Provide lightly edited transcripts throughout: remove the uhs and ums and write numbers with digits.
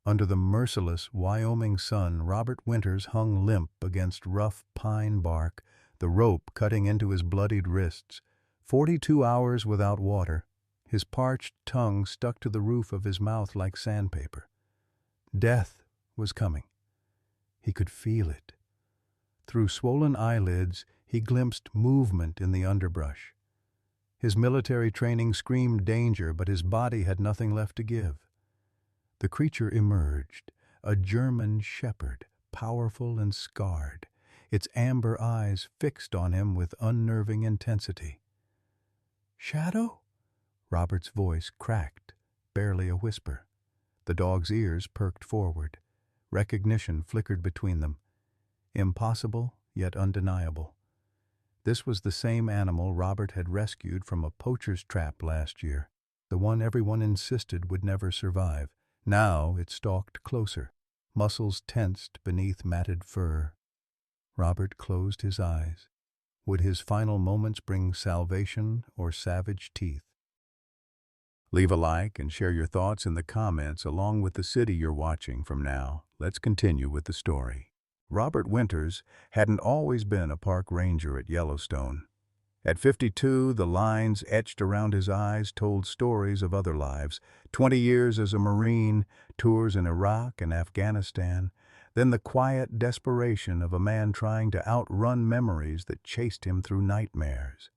Under the merciless Wyoming sun, Robert Winters hung limp against rough pine bark, the rope cutting into his bloodied wrists. 42 hours without water, his parched tongue stuck to the roof of his mouth like sandpaper. Death was coming. He could feel it. Through swollen eyelids, he glimpsed movement in the underbrush. His military training screamed danger, but his body had nothing left to give. The creature emerged, a German shepherd, powerful and scarred, its amber eyes fixed on him with unnerving intensity. "Shadow?" Robert's voice cracked, barely a whisper. The dog's ears perked forward. Recognition flickered between them. Impossible, yet undeniable. This was the same animal Robert had rescued from a poacher's trap last year, the one everyone insisted would never survive. Now it stalked closer, muscles tensed beneath matted fur. Robert closed his eyes. Would his final moments bring salvation or savage teeth? Leave a like and share your thoughts in the comments along with the city you're watching from now. Let's continue with the story. Robert Winters hadn't always been a park ranger at Yellowstone. At 52, the lines etched around his eyes told stories of other lives. 20 years as a Marine, tours in Iraq and Afghanistan, then the quiet desperation of a man trying to outrun memories that chased him through nightmares.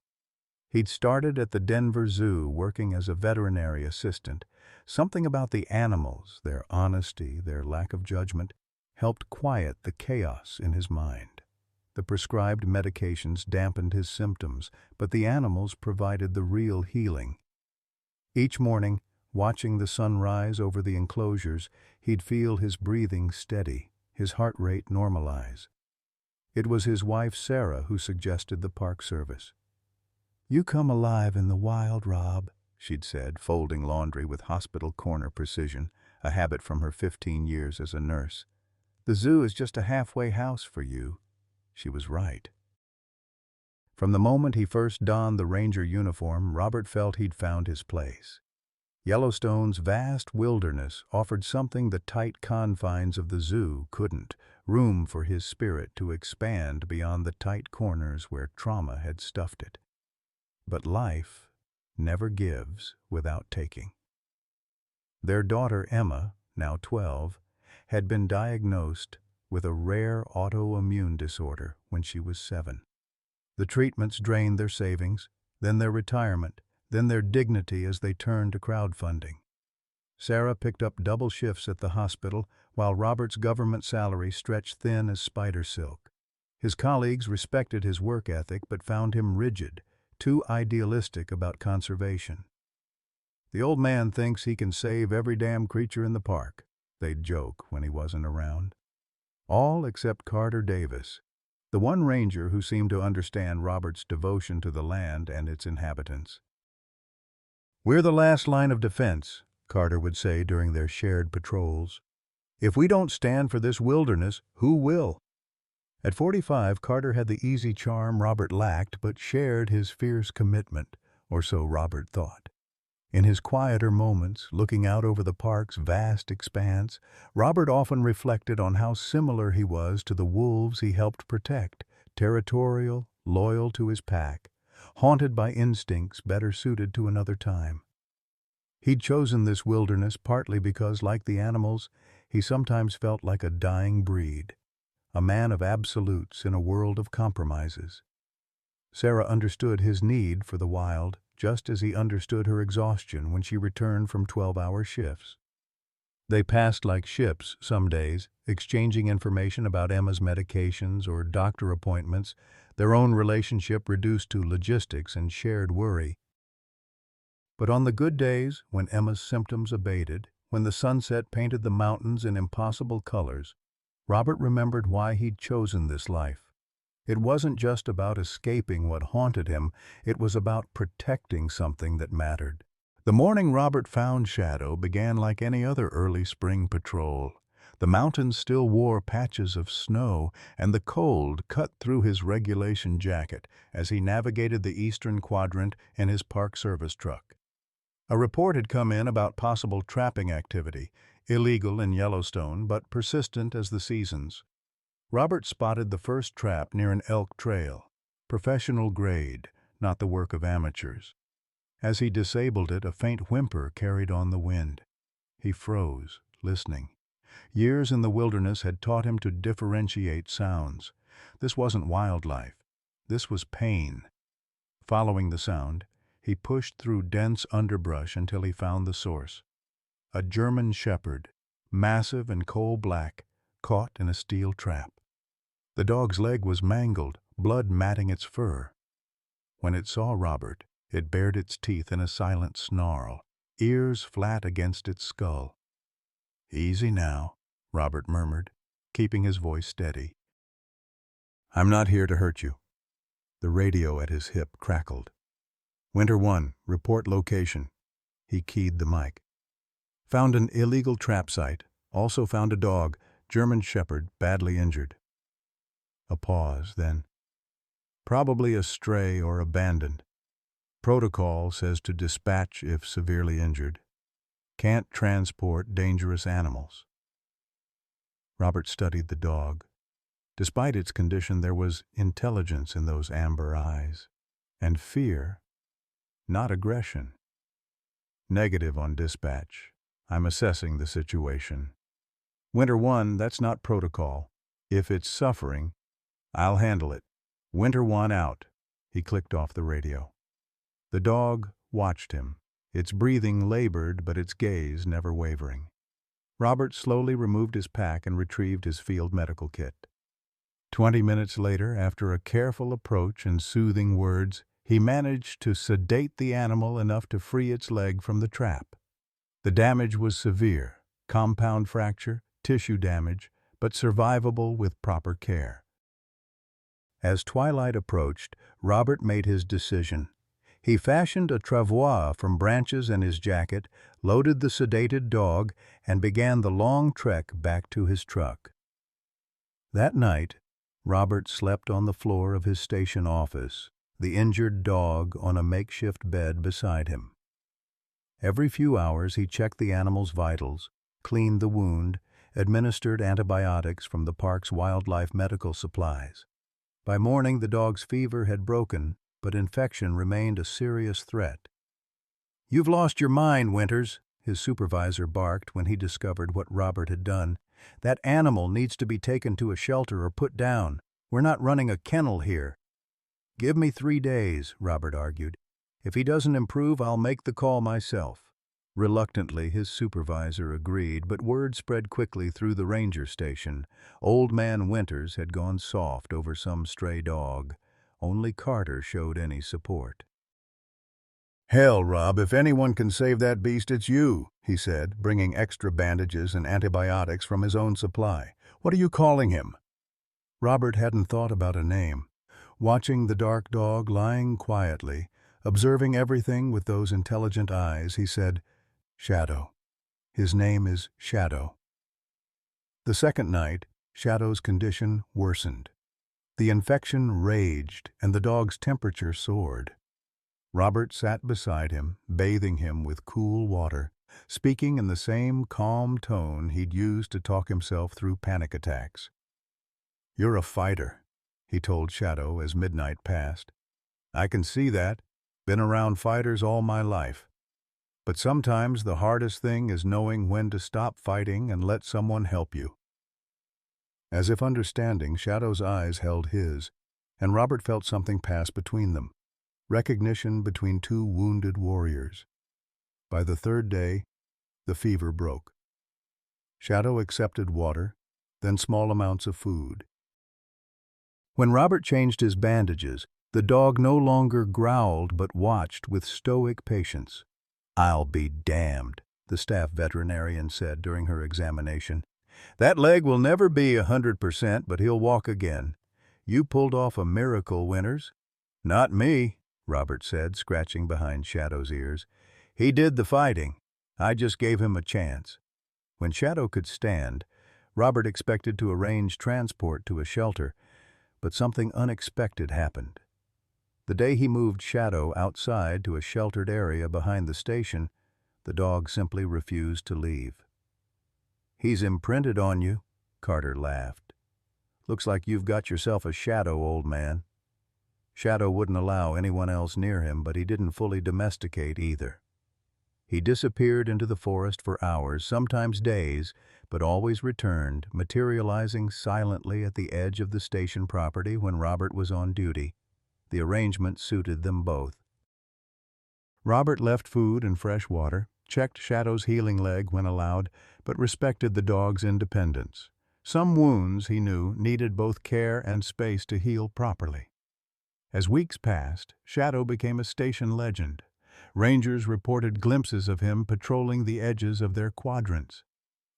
He'd started at the Denver Zoo working as a veterinary assistant. Something about the animals, their honesty, their lack of judgment, helped quiet the chaos in his mind. The prescribed medications dampened his symptoms, but the animals provided the real healing. Each morning, watching the sun rise over the enclosures, he'd feel his breathing steady, his heart rate normalize. It was his wife Sarah who suggested the park service. "You come alive in the wild, Rob," she'd said, folding laundry with hospital corner precision, a habit from her 15 years as a nurse. "The zoo is just a halfway house for you." She was right. From the moment he first donned the ranger uniform, Robert felt he'd found his place. Yellowstone's vast wilderness offered something the tight confines of the zoo couldn't, room for his spirit to expand beyond the tight corners where trauma had stuffed it. But life never gives without taking. Their daughter Emma, now 12, had been diagnosed with a rare autoimmune disorder when she was 7. The treatments drained their savings, then their retirement, then their dignity as they turned to crowdfunding. Sarah picked up double shifts at the hospital, while Robert's government salary stretched thin as spider silk. His colleagues respected his work ethic but found him rigid, too idealistic about conservation. "The old man thinks he can save every damn creature in the park," they'd joke when he wasn't around. All except Carter Davis, the one ranger who seemed to understand Robert's devotion to the land and its inhabitants. "We're the last line of defense," Carter would say during their shared patrols. "If we don't stand for this wilderness, who will?" At 45, Carter had the easy charm Robert lacked, but shared his fierce commitment, or so Robert thought. In his quieter moments, looking out over the park's vast expanse, Robert often reflected on how similar he was to the wolves he helped protect, territorial, loyal to his pack, haunted by instincts better suited to another time. He'd chosen this wilderness partly because, like the animals, he sometimes felt like a dying breed, a man of absolutes in a world of compromises. Sarah understood his need for the wild, just as he understood her exhaustion when she returned from 12-hour shifts. They passed like ships some days, exchanging information about Emma's medications or doctor appointments, their own relationship reduced to logistics and shared worry. But on the good days, when Emma's symptoms abated, when the sunset painted the mountains in impossible colors, Robert remembered why he'd chosen this life. It wasn't just about escaping what haunted him, it was about protecting something that mattered. The morning Robert found Shadow began like any other early spring patrol. The mountains still wore patches of snow, and the cold cut through his regulation jacket as he navigated the eastern quadrant in his Park Service truck. A report had come in about possible trapping activity, illegal in Yellowstone but persistent as the seasons. Robert spotted the first trap near an elk trail, professional grade, not the work of amateurs. As he disabled it, a faint whimper carried on the wind. He froze, listening. Years in the wilderness had taught him to differentiate sounds. This wasn't wildlife. This was pain. Following the sound, he pushed through dense underbrush until he found the source. A German shepherd, massive and coal-black, caught in a steel trap. The dog's leg was mangled, blood matting its fur. When it saw Robert, it bared its teeth in a silent snarl, ears flat against its skull. "Easy now," Robert murmured, keeping his voice steady. "I'm not here to hurt you." The radio at his hip crackled. "Winter 1, report location." He keyed the mic. "Found an illegal trap site. Also found a dog, German shepherd, badly injured." A pause, then. "Probably a stray or abandoned. Protocol says to dispatch if severely injured. Can't transport dangerous animals." Robert studied the dog. Despite its condition, there was intelligence in those amber eyes. And fear, not aggression. "Negative on dispatch. I'm assessing the situation." "Winter 1, that's not protocol. If it's suffering, I'll handle it. Winter 1 out." He clicked off the radio. The dog watched him, its breathing labored but its gaze never wavering. Robert slowly removed his pack and retrieved his field medical kit. 20 minutes later, after a careful approach and soothing words, he managed to sedate the animal enough to free its leg from the trap. The damage was severe, compound fracture, tissue damage, but survivable with proper care. As twilight approached, Robert made his decision. He fashioned a travois from branches in his jacket, loaded the sedated dog, and began the long trek back to his truck. That night, Robert slept on the floor of his station office, the injured dog on a makeshift bed beside him. Every few hours he checked the animal's vitals, cleaned the wound, administered antibiotics from the park's wildlife medical supplies. By morning, the dog's fever had broken, but infection remained a serious threat. "You've lost your mind, Winters," his supervisor barked when he discovered what Robert had done. "That animal needs to be taken to a shelter or put down. We're not running a kennel here." "Give me 3 days," Robert argued. "If he doesn't improve, I'll make the call myself." Reluctantly, his supervisor agreed, but word spread quickly through the ranger station. Old Man Winters had gone soft over some stray dog. Only Carter showed any support. "Hell, Rob, if anyone can save that beast, it's you," he said, bringing extra bandages and antibiotics from his own supply. "What are you calling him?" Robert hadn't thought about a name. Watching the dark dog lying quietly, observing everything with those intelligent eyes, he said, "Shadow. His name is Shadow." The second night, Shadow's condition worsened. The infection raged, and the dog's temperature soared. Robert sat beside him, bathing him with cool water, speaking in the same calm tone he'd used to talk himself through panic attacks. "You're a fighter," he told Shadow as midnight passed. "I can see that. Been around fighters all my life. But sometimes the hardest thing is knowing when to stop fighting and let someone help you." As if understanding, Shadow's eyes held his, and Robert felt something pass between them. Recognition between two wounded warriors. By the third day, the fever broke. Shadow accepted water, then small amounts of food. When Robert changed his bandages, the dog no longer growled but watched with stoic patience. "I'll be damned," the staff veterinarian said during her examination. "That leg will never be 100%, but he'll walk again. You pulled off a miracle, Winters." "Not me," Robert said, scratching behind Shadow's ears. "He did the fighting. I just gave him a chance." When Shadow could stand, Robert expected to arrange transport to a shelter, but something unexpected happened. The day he moved Shadow outside to a sheltered area behind the station, the dog simply refused to leave. "He's imprinted on you," Carter laughed. "Looks like you've got yourself a shadow, old man." Shadow wouldn't allow anyone else near him, but he didn't fully domesticate either. He disappeared into the forest for hours, sometimes days, but always returned, materializing silently at the edge of the station property when Robert was on duty. The arrangement suited them both. Robert left food and fresh water, checked Shadow's healing leg when allowed, but respected the dog's independence. Some wounds, he knew, needed both care and space to heal properly. As weeks passed, Shadow became a station legend. Rangers reported glimpses of him patrolling the edges of their quadrants.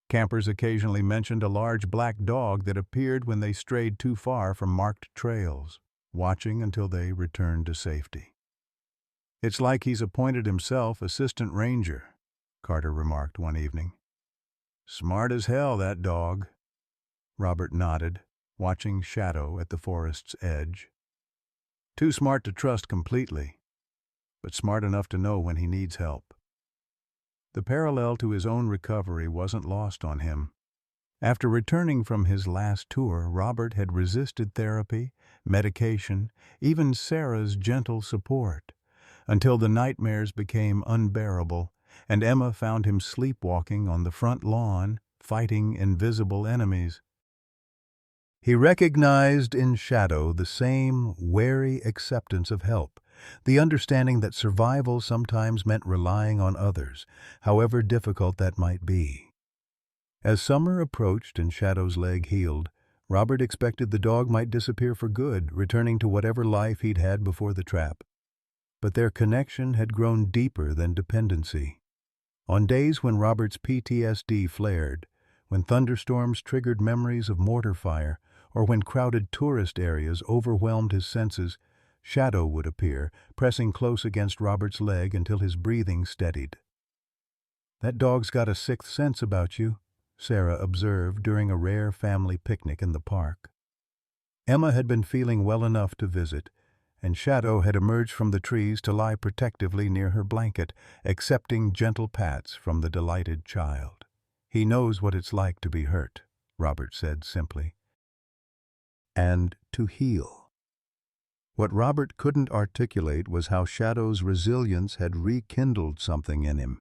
Campers occasionally mentioned a large black dog that appeared when they strayed too far from marked trails, watching until they returned to safety. "It's like he's appointed himself assistant ranger," Carter remarked one evening. "Smart as hell, that dog." Robert nodded, watching Shadow at the forest's edge. "Too smart to trust completely, but smart enough to know when he needs help." The parallel to his own recovery wasn't lost on him. After returning from his last tour, Robert had resisted therapy, medication, even Sarah's gentle support, until the nightmares became unbearable, and Emma found him sleepwalking on the front lawn, fighting invisible enemies. He recognized in Shadow the same wary acceptance of help, the understanding that survival sometimes meant relying on others, however difficult that might be. As summer approached and Shadow's leg healed, Robert expected the dog might disappear for good, returning to whatever life he'd had before the trap. But their connection had grown deeper than dependency. On days when Robert's PTSD flared, when thunderstorms triggered memories of mortar fire, or when crowded tourist areas overwhelmed his senses, Shadow would appear, pressing close against Robert's leg until his breathing steadied. "That dog's got a sixth sense about you," Sarah observed during a rare family picnic in the park. Emma had been feeling well enough to visit, and Shadow had emerged from the trees to lie protectively near her blanket, accepting gentle pats from the delighted child. "He knows what it's like to be hurt," Robert said simply. "And to heal." What Robert couldn't articulate was how Shadow's resilience had rekindled something in him.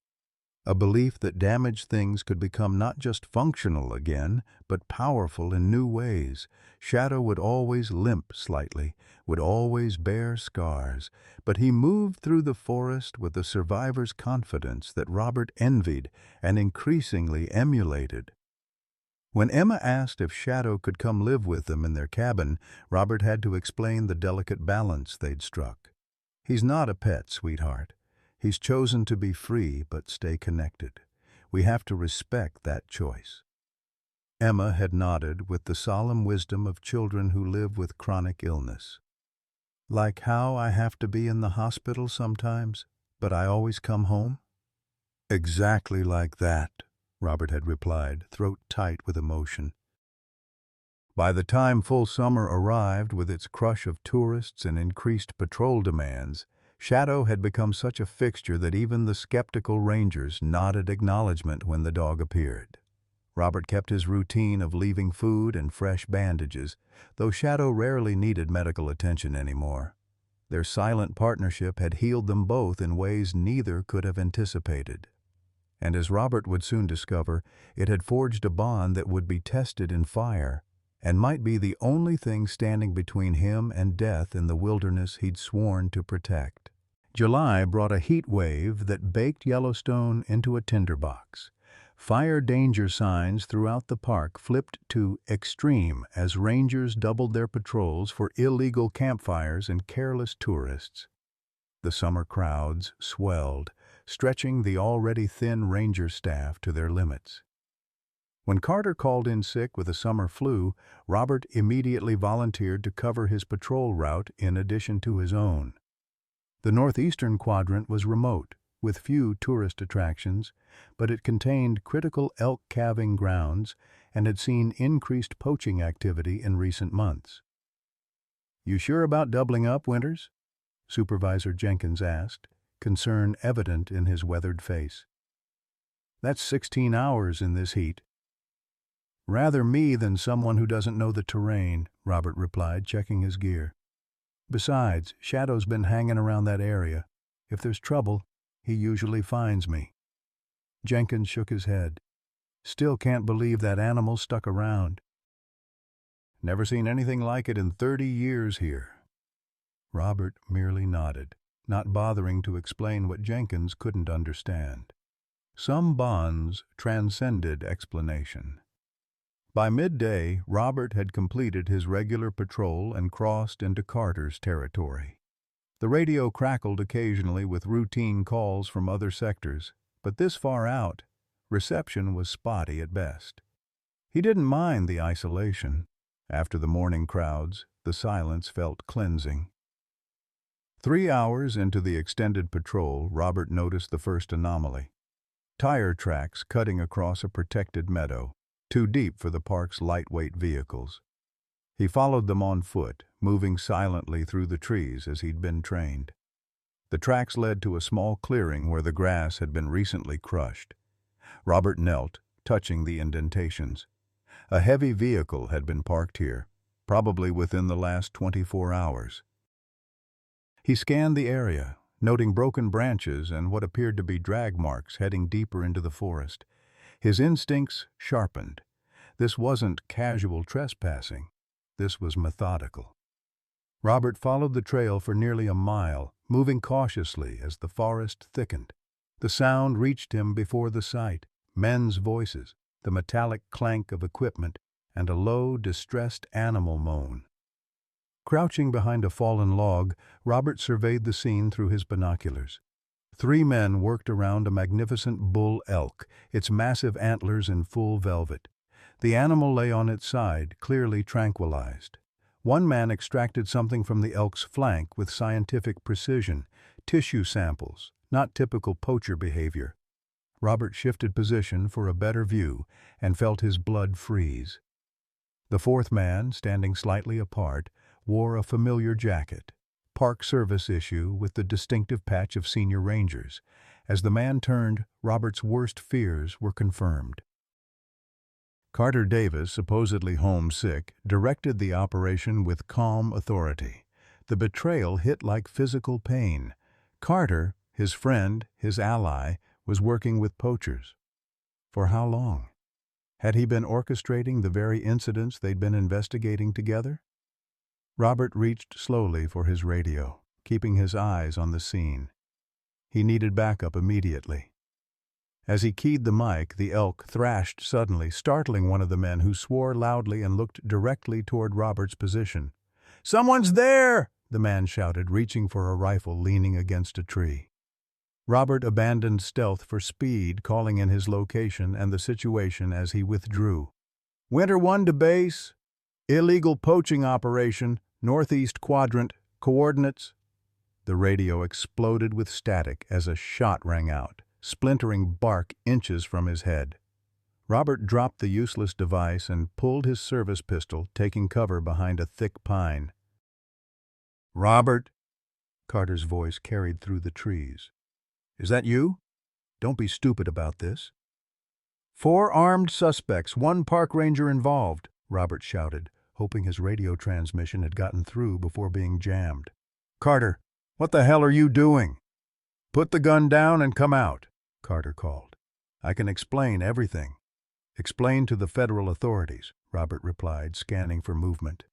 A belief that damaged things could become not just functional again, but powerful in new ways. Shadow would always limp slightly, would always bear scars, but he moved through the forest with a survivor's confidence that Robert envied and increasingly emulated. When Emma asked if Shadow could come live with them in their cabin, Robert had to explain the delicate balance they'd struck. "He's not a pet, sweetheart. He's chosen to be free but stay connected. We have to respect that choice." Emma had nodded with the solemn wisdom of children who live with chronic illness. "Like how I have to be in the hospital sometimes, but I always come home?" "Exactly like that," Robert had replied, throat tight with emotion. By the time full summer arrived with its crush of tourists and increased patrol demands, Shadow had become such a fixture that even the skeptical rangers nodded acknowledgement when the dog appeared. Robert kept his routine of leaving food and fresh bandages, though Shadow rarely needed medical attention anymore. Their silent partnership had healed them both in ways neither could have anticipated. And as Robert would soon discover, it had forged a bond that would be tested in fire, and might be the only thing standing between him and death in the wilderness he'd sworn to protect. July brought a heat wave that baked Yellowstone into a tinderbox. Fire danger signs throughout the park flipped to extreme as rangers doubled their patrols for illegal campfires and careless tourists. The summer crowds swelled, stretching the already thin ranger staff to their limits. When Carter called in sick with a summer flu, Robert immediately volunteered to cover his patrol route in addition to his own. The northeastern quadrant was remote, with few tourist attractions, but it contained critical elk calving grounds and had seen increased poaching activity in recent months. "You sure about doubling up, Winters?" Supervisor Jenkins asked, concern evident in his weathered face. "That's 16 hours in this heat." "Rather me than someone who doesn't know the terrain," Robert replied, checking his gear. "Besides, Shadow's been hanging around that area. If there's trouble, he usually finds me." Jenkins shook his head. "Still can't believe that animal stuck around." "Never seen anything like it in 30 years here." Robert merely nodded, not bothering to explain what Jenkins couldn't understand. Some bonds transcended explanation. By midday, Robert had completed his regular patrol and crossed into Carter's territory. The radio crackled occasionally with routine calls from other sectors, but this far out, reception was spotty at best. He didn't mind the isolation. After the morning crowds, the silence felt cleansing. 3 hours into the extended patrol, Robert noticed the first anomaly. Tire tracks cutting across a protected meadow, too deep for the park's lightweight vehicles. He followed them on foot, moving silently through the trees as he'd been trained. The tracks led to a small clearing where the grass had been recently crushed. Robert knelt, touching the indentations. A heavy vehicle had been parked here, probably within the last 24 hours. He scanned the area, noting broken branches and what appeared to be drag marks heading deeper into the forest. His instincts sharpened. This wasn't casual trespassing. This was methodical. Robert followed the trail for nearly a mile, moving cautiously as the forest thickened. The sound reached him before the sight: men's voices, the metallic clank of equipment, and a low, distressed animal moan. Crouching behind a fallen log, Robert surveyed the scene through his binoculars. 3 men worked around a magnificent bull elk, its massive antlers in full velvet. The animal lay on its side, clearly tranquilized. One man extracted something from the elk's flank with scientific precision, tissue samples, not typical poacher behavior. Robert shifted position for a better view and felt his blood freeze. The 4th man, standing slightly apart, wore a familiar jacket, Park Service issue with the distinctive patch of senior rangers. As the man turned, Robert's worst fears were confirmed. Carter Davis, supposedly homesick, directed the operation with calm authority. The betrayal hit like physical pain. Carter, his friend, his ally, was working with poachers. For how long? Had he been orchestrating the very incidents they'd been investigating together? Robert reached slowly for his radio, keeping his eyes on the scene. He needed backup immediately. As he keyed the mic, the elk thrashed suddenly, startling one of the men, who swore loudly and looked directly toward Robert's position. "Someone's there!" the man shouted, reaching for a rifle leaning against a tree. Robert abandoned stealth for speed, calling in his location and the situation as he withdrew. "Winter 1 to base. Illegal poaching operation, northeast quadrant, coordinates." The radio exploded with static as a shot rang out, splintering bark inches from his head. Robert dropped the useless device and pulled his service pistol, taking cover behind a thick pine. "Robert," Carter's voice carried through the trees. "Is that you? Don't be stupid about this." 4 armed suspects, 1 park ranger involved," Robert shouted, hoping his radio transmission had gotten through before being jammed. "Carter, what the hell are you doing?" "Put the gun down and come out," Carter called. "I can explain everything." "Explain to the federal authorities," Robert replied, scanning for movement.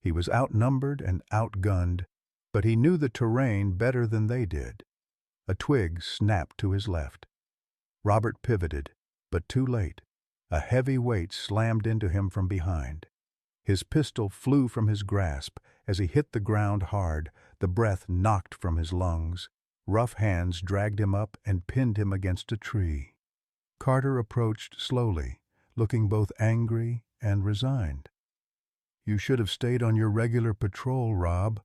He was outnumbered and outgunned, but he knew the terrain better than they did. A twig snapped to his left. Robert pivoted, but too late. A heavy weight slammed into him from behind. His pistol flew from his grasp. As he hit the ground hard, the breath knocked from his lungs. Rough hands dragged him up and pinned him against a tree. Carter approached slowly, looking both angry and resigned. "You should have stayed on your regular patrol, Rob."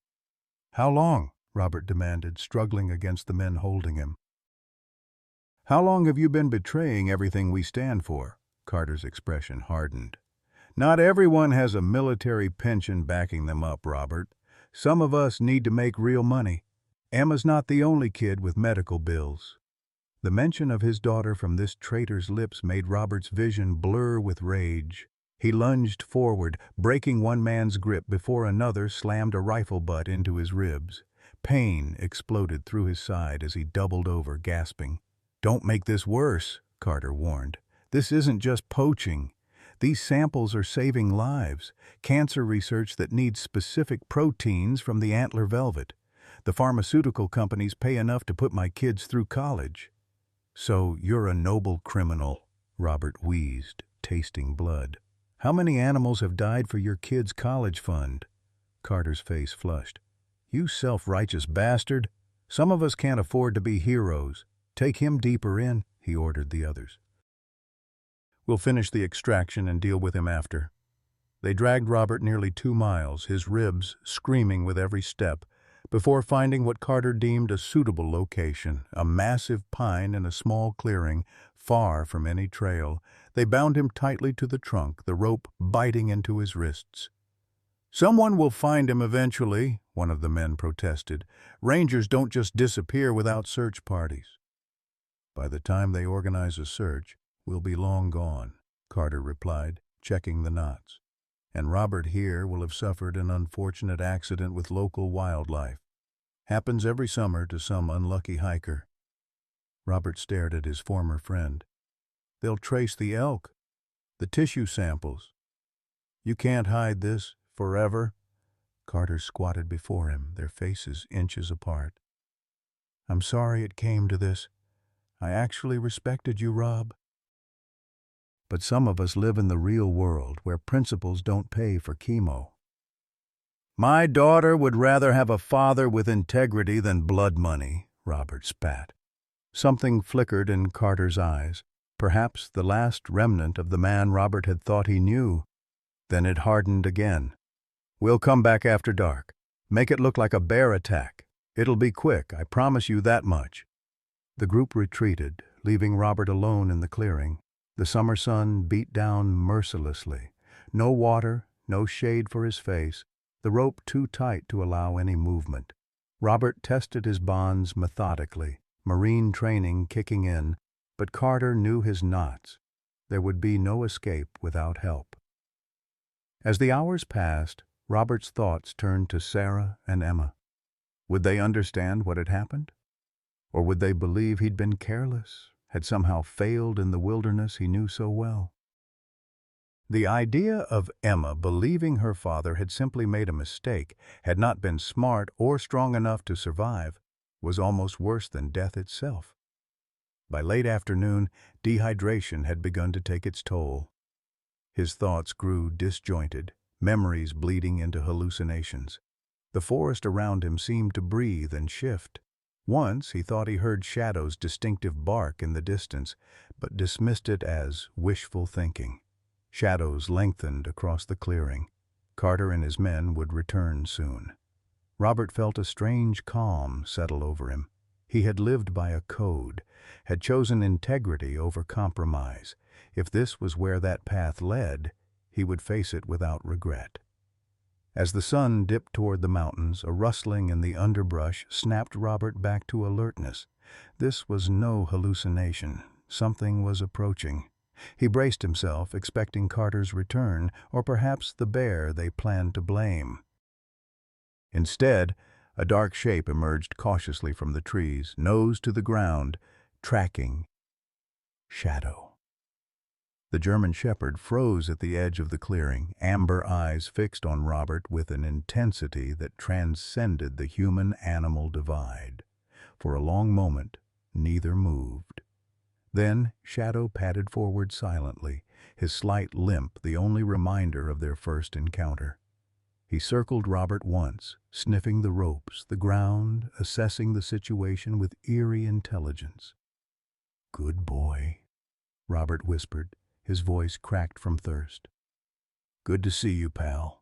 "How long?" Robert demanded, struggling against the men holding him. "How long have you been betraying everything we stand for?" Carter's expression hardened. "Not everyone has a military pension backing them up, Robert. Some of us need to make real money. Emma's not the only kid with medical bills." The mention of his daughter from this traitor's lips made Robert's vision blur with rage. He lunged forward, breaking one man's grip before another slammed a rifle butt into his ribs. Pain exploded through his side as he doubled over, gasping. "Don't make this worse," Carter warned. "This isn't just poaching. These samples are saving lives, cancer research that needs specific proteins from the antler velvet. The pharmaceutical companies pay enough to put my kids through college." "So you're a noble criminal," Robert wheezed, tasting blood. "How many animals have died for your kids' college fund?" Carter's face flushed. "You self-righteous bastard. Some of us can't afford to be heroes. Take him deeper in," he ordered the others. "We'll finish the extraction and deal with him after." They dragged Robert nearly 2 miles, his ribs screaming with every step, before finding what Carter deemed a suitable location, a massive pine in a small clearing, far from any trail. They bound him tightly to the trunk, the rope biting into his wrists. "Someone will find him eventually," one of the men protested. "Rangers don't just disappear without search parties." "By the time they organize a search, we'll be long gone," Carter replied, checking the knots. "And Robert here will have suffered an unfortunate accident with local wildlife. Happens every summer to some unlucky hiker." Robert stared at his former friend. "They'll trace the elk, the tissue samples. You can't hide this forever." Carter squatted before him, their faces inches apart. "I'm sorry it came to this. I actually respected you, Rob. But some of us live in the real world where principles don't pay for chemo." "My daughter would rather have a father with integrity than blood money," Robert spat. Something flickered in Carter's eyes, perhaps the last remnant of the man Robert had thought he knew. Then it hardened again. "We'll come back after dark. Make it look like a bear attack. It'll be quick, I promise you that much." The group retreated, leaving Robert alone in the clearing. The summer sun beat down mercilessly. No water, no shade for his face, the rope too tight to allow any movement. Robert tested his bonds methodically, Marine training kicking in, but Carter knew his knots. There would be no escape without help. As the hours passed, Robert's thoughts turned to Sarah and Emma. Would they understand what had happened? Or would they believe he'd been careless, had somehow failed in the wilderness he knew so well? The idea of Emma believing her father had simply made a mistake, had not been smart or strong enough to survive, was almost worse than death itself. By late afternoon, dehydration had begun to take its toll. His thoughts grew disjointed, memories bleeding into hallucinations. The forest around him seemed to breathe and shift. Once he thought he heard Shadow's distinctive bark in the distance, but dismissed it as wishful thinking. Shadows lengthened across the clearing. Carter and his men would return soon. Robert felt a strange calm settle over him. He had lived by a code, had chosen integrity over compromise. If this was where that path led, he would face it without regret. As the sun dipped toward the mountains, a rustling in the underbrush snapped Robert back to alertness. This was no hallucination. Something was approaching. He braced himself, expecting Carter's return, or perhaps the bear they planned to blame. Instead, a dark shape emerged cautiously from the trees, nose to the ground, tracking Shadow. The German shepherd froze at the edge of the clearing, amber eyes fixed on Robert with an intensity that transcended the human-animal divide. For a long moment, neither moved. Then Shadow padded forward silently, his slight limp the only reminder of their first encounter. He circled Robert once, sniffing the ropes, the ground, assessing the situation with eerie intelligence. "Good boy," Robert whispered, his voice cracked from thirst. "Good to see you, pal."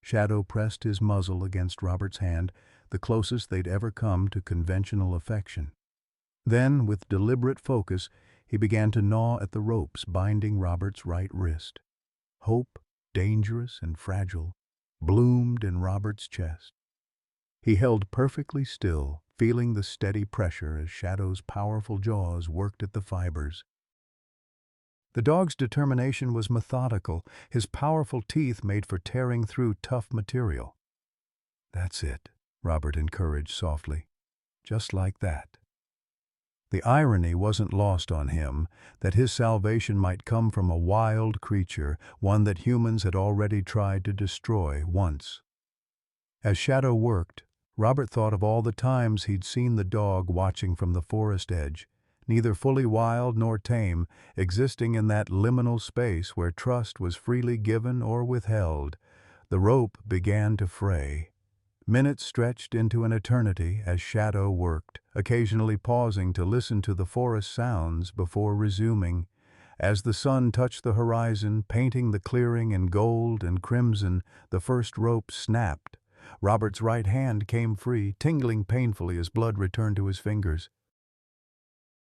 Shadow pressed his muzzle against Robert's hand, the closest they'd ever come to conventional affection. Then, with deliberate focus, he began to gnaw at the ropes binding Robert's right wrist. Hope, dangerous and fragile, bloomed in Robert's chest. He held perfectly still, feeling the steady pressure as Shadow's powerful jaws worked at the fibers. The dog's determination was methodical, his powerful teeth made for tearing through tough material. "That's it," Robert encouraged softly. "Just like that." The irony wasn't lost on him that his salvation might come from a wild creature, one that humans had already tried to destroy once. As Shadow worked, Robert thought of all the times he'd seen the dog watching from the forest edge, neither fully wild nor tame, existing in that liminal space where trust was freely given or withheld. The rope began to fray. Minutes stretched into an eternity as Shadow worked, occasionally pausing to listen to the forest sounds before resuming. As the sun touched the horizon, painting the clearing in gold and crimson, the first rope snapped. Robert's right hand came free, tingling painfully as blood returned to his fingers.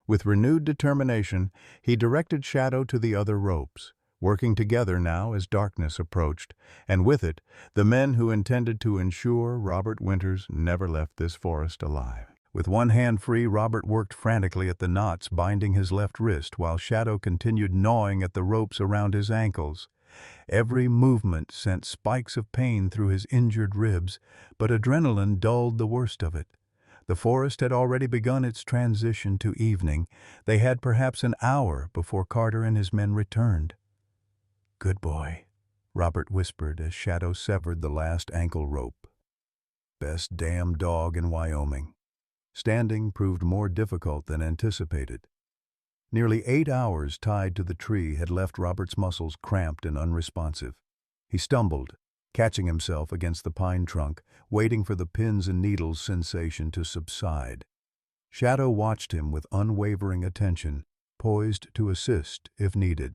With renewed determination, he directed Shadow to the other ropes, working together now as darkness approached, and with it, the men who intended to ensure Robert Winters never left this forest alive. With one hand free, Robert worked frantically at the knots binding his left wrist while Shadow continued gnawing at the ropes around his ankles. Every movement sent spikes of pain through his injured ribs, but adrenaline dulled the worst of it. The forest had already begun its transition to evening. They had perhaps an hour before Carter and his men returned. "Good boy," Robert whispered as Shadow severed the last ankle rope. "Best damn dog in Wyoming." Standing proved more difficult than anticipated. Nearly 8 hours tied to the tree had left Robert's muscles cramped and unresponsive. He stumbled, catching himself against the pine trunk, waiting for the pins and needles sensation to subside. Shadow watched him with unwavering attention, poised to assist if needed.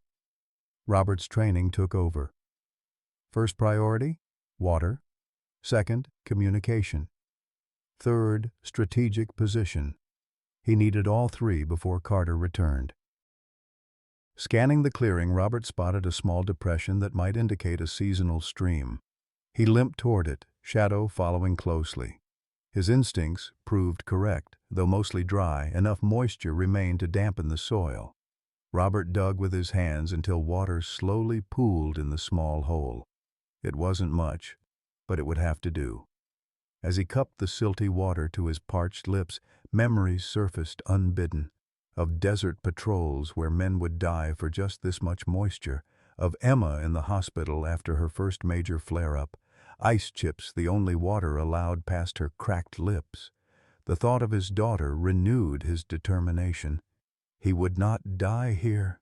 Robert's training took over. First priority, water. Second, communication. Third, strategic position. He needed all three before Carter returned. Scanning the clearing, Robert spotted a small depression that might indicate a seasonal stream. He limped toward it, Shadow following closely. His instincts proved correct. Though mostly dry, enough moisture remained to dampen the soil. Robert dug with his hands until water slowly pooled in the small hole. It wasn't much, but it would have to do. As he cupped the silty water to his parched lips, memories surfaced unbidden. Of desert patrols where men would die for just this much moisture, of Emma in the hospital after her first major flare-up, ice chips the only water allowed past her cracked lips. The thought of his daughter renewed his determination. He would not die here.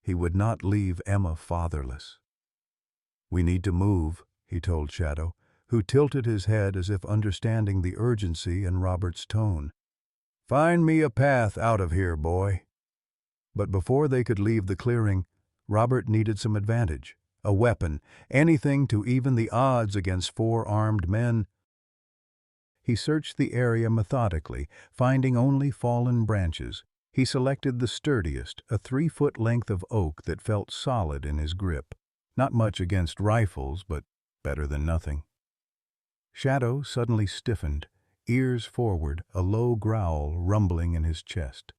He would not leave Emma fatherless. "We need to move," he told Shadow, who tilted his head as if understanding the urgency in Robert's tone. "Find me a path out of here, boy." But before they could leave the clearing, Robert needed some advantage, a weapon, anything to even the odds against 4 armed men. He searched the area methodically, finding only fallen branches. He selected the sturdiest, a 3-foot length of oak that felt solid in his grip. Not much against rifles, but better than nothing. Shadow suddenly stiffened, ears forward, a low growl rumbling in his chest.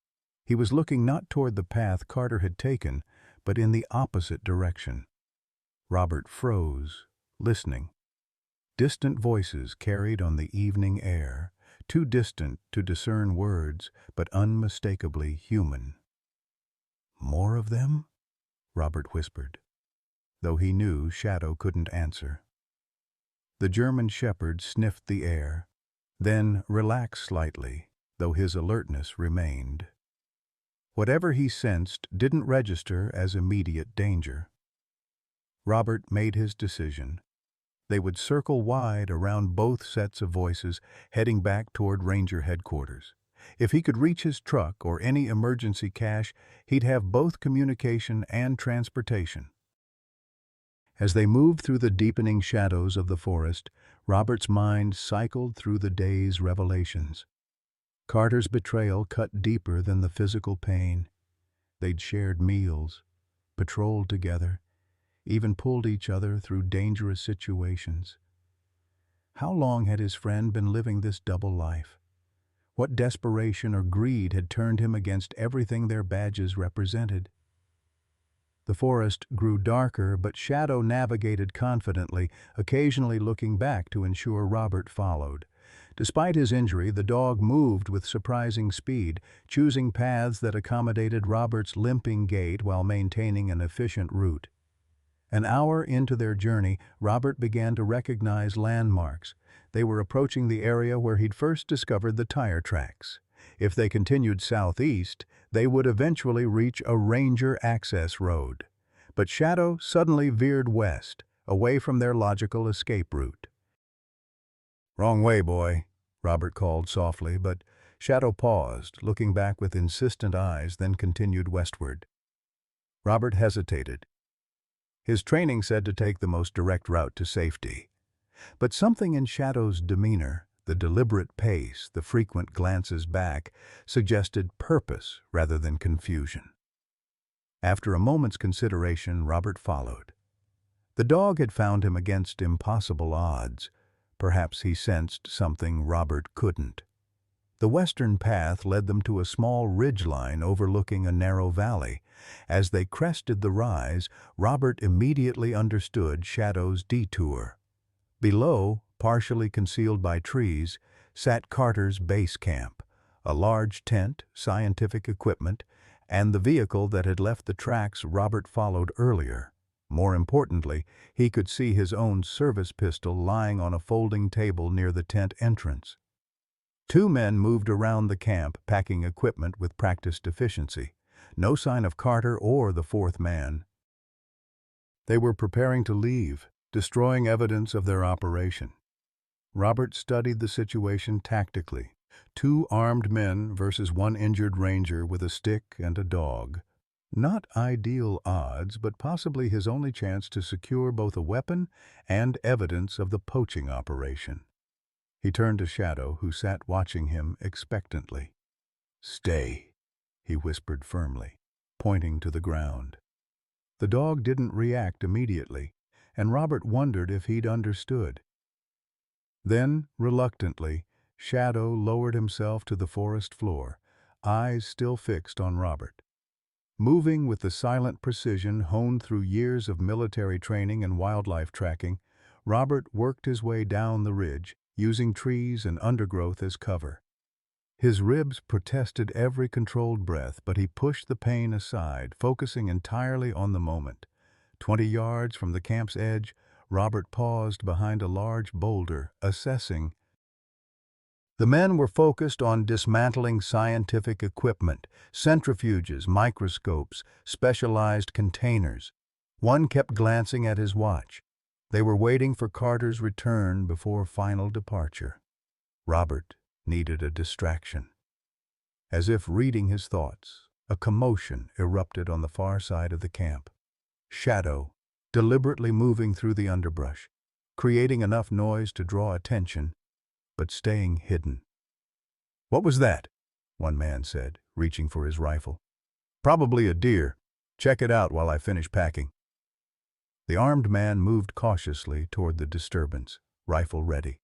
He was looking not toward the path Carter had taken, but in the opposite direction. Robert froze, listening. Distant voices carried on the evening air, too distant to discern words, but unmistakably human. "More of them?" Robert whispered, though he knew Shadow couldn't answer. The German shepherd sniffed the air, then relaxed slightly, though his alertness remained. Whatever he sensed didn't register as immediate danger. Robert made his decision. They would circle wide around both sets of voices, heading back toward Ranger headquarters. If he could reach his truck or any emergency cache, he'd have both communication and transportation. As they moved through the deepening shadows of the forest, Robert's mind cycled through the day's revelations. Carter's betrayal cut deeper than the physical pain. They'd shared meals, patrolled together, even pulled each other through dangerous situations. How long had his friend been living this double life? What desperation or greed had turned him against everything their badges represented? The forest grew darker, but Shadow navigated confidently, occasionally looking back to ensure Robert followed. Despite his injury, the dog moved with surprising speed, choosing paths that accommodated Robert's limping gait while maintaining an efficient route. An hour into their journey, Robert began to recognize landmarks. They were approaching the area where he'd first discovered the tire tracks. If they continued southeast, they would eventually reach a ranger access road. But Shadow suddenly veered west, away from their logical escape route. "Wrong way, boy," Robert called softly, but Shadow paused, looking back with insistent eyes, then continued westward. Robert hesitated. His training said to take the most direct route to safety. But something in Shadow's demeanor, the deliberate pace, the frequent glances back, suggested purpose rather than confusion. After a moment's consideration, Robert followed. The dog had found him against impossible odds. Perhaps he sensed something Robert couldn't. The western path led them to a small ridgeline overlooking a narrow valley. As they crested the rise, Robert immediately understood Shadow's detour. Below, partially concealed by trees, sat Carter's base camp, a large tent, scientific equipment, and the vehicle that had left the tracks Robert followed earlier. More importantly, he could see his own service pistol lying on a folding table near the tent entrance. Two men moved around the camp, packing equipment with practiced efficiency. No sign of Carter or the fourth man. They were preparing to leave, destroying evidence of their operation. Robert studied the situation tactically. Two armed men versus one injured ranger with a stick and a dog. Not ideal odds, but possibly his only chance to secure both a weapon and evidence of the poaching operation. He turned to Shadow, who sat watching him expectantly. "Stay," he whispered firmly, pointing to the ground. The dog didn't react immediately, and Robert wondered if he'd understood. Then, reluctantly, Shadow lowered himself to the forest floor, eyes still fixed on Robert. Moving with the silent precision honed through years of military training and wildlife tracking, Robert worked his way down the ridge, using trees and undergrowth as cover. His ribs protested every controlled breath, but he pushed the pain aside, focusing entirely on the moment. 20 yards from the camp's edge, Robert paused behind a large boulder, assessing. The men were focused on dismantling scientific equipment, centrifuges, microscopes, specialized containers. One kept glancing at his watch. They were waiting for Carter's return before final departure. Robert needed a distraction. As if reading his thoughts, a commotion erupted on the far side of the camp. Shadow, deliberately moving through the underbrush, creating enough noise to draw attention, but staying hidden. "What was that?" one man said, reaching for his rifle. "Probably a deer. Check it out while I finish packing." The armed man moved cautiously toward the disturbance, rifle ready.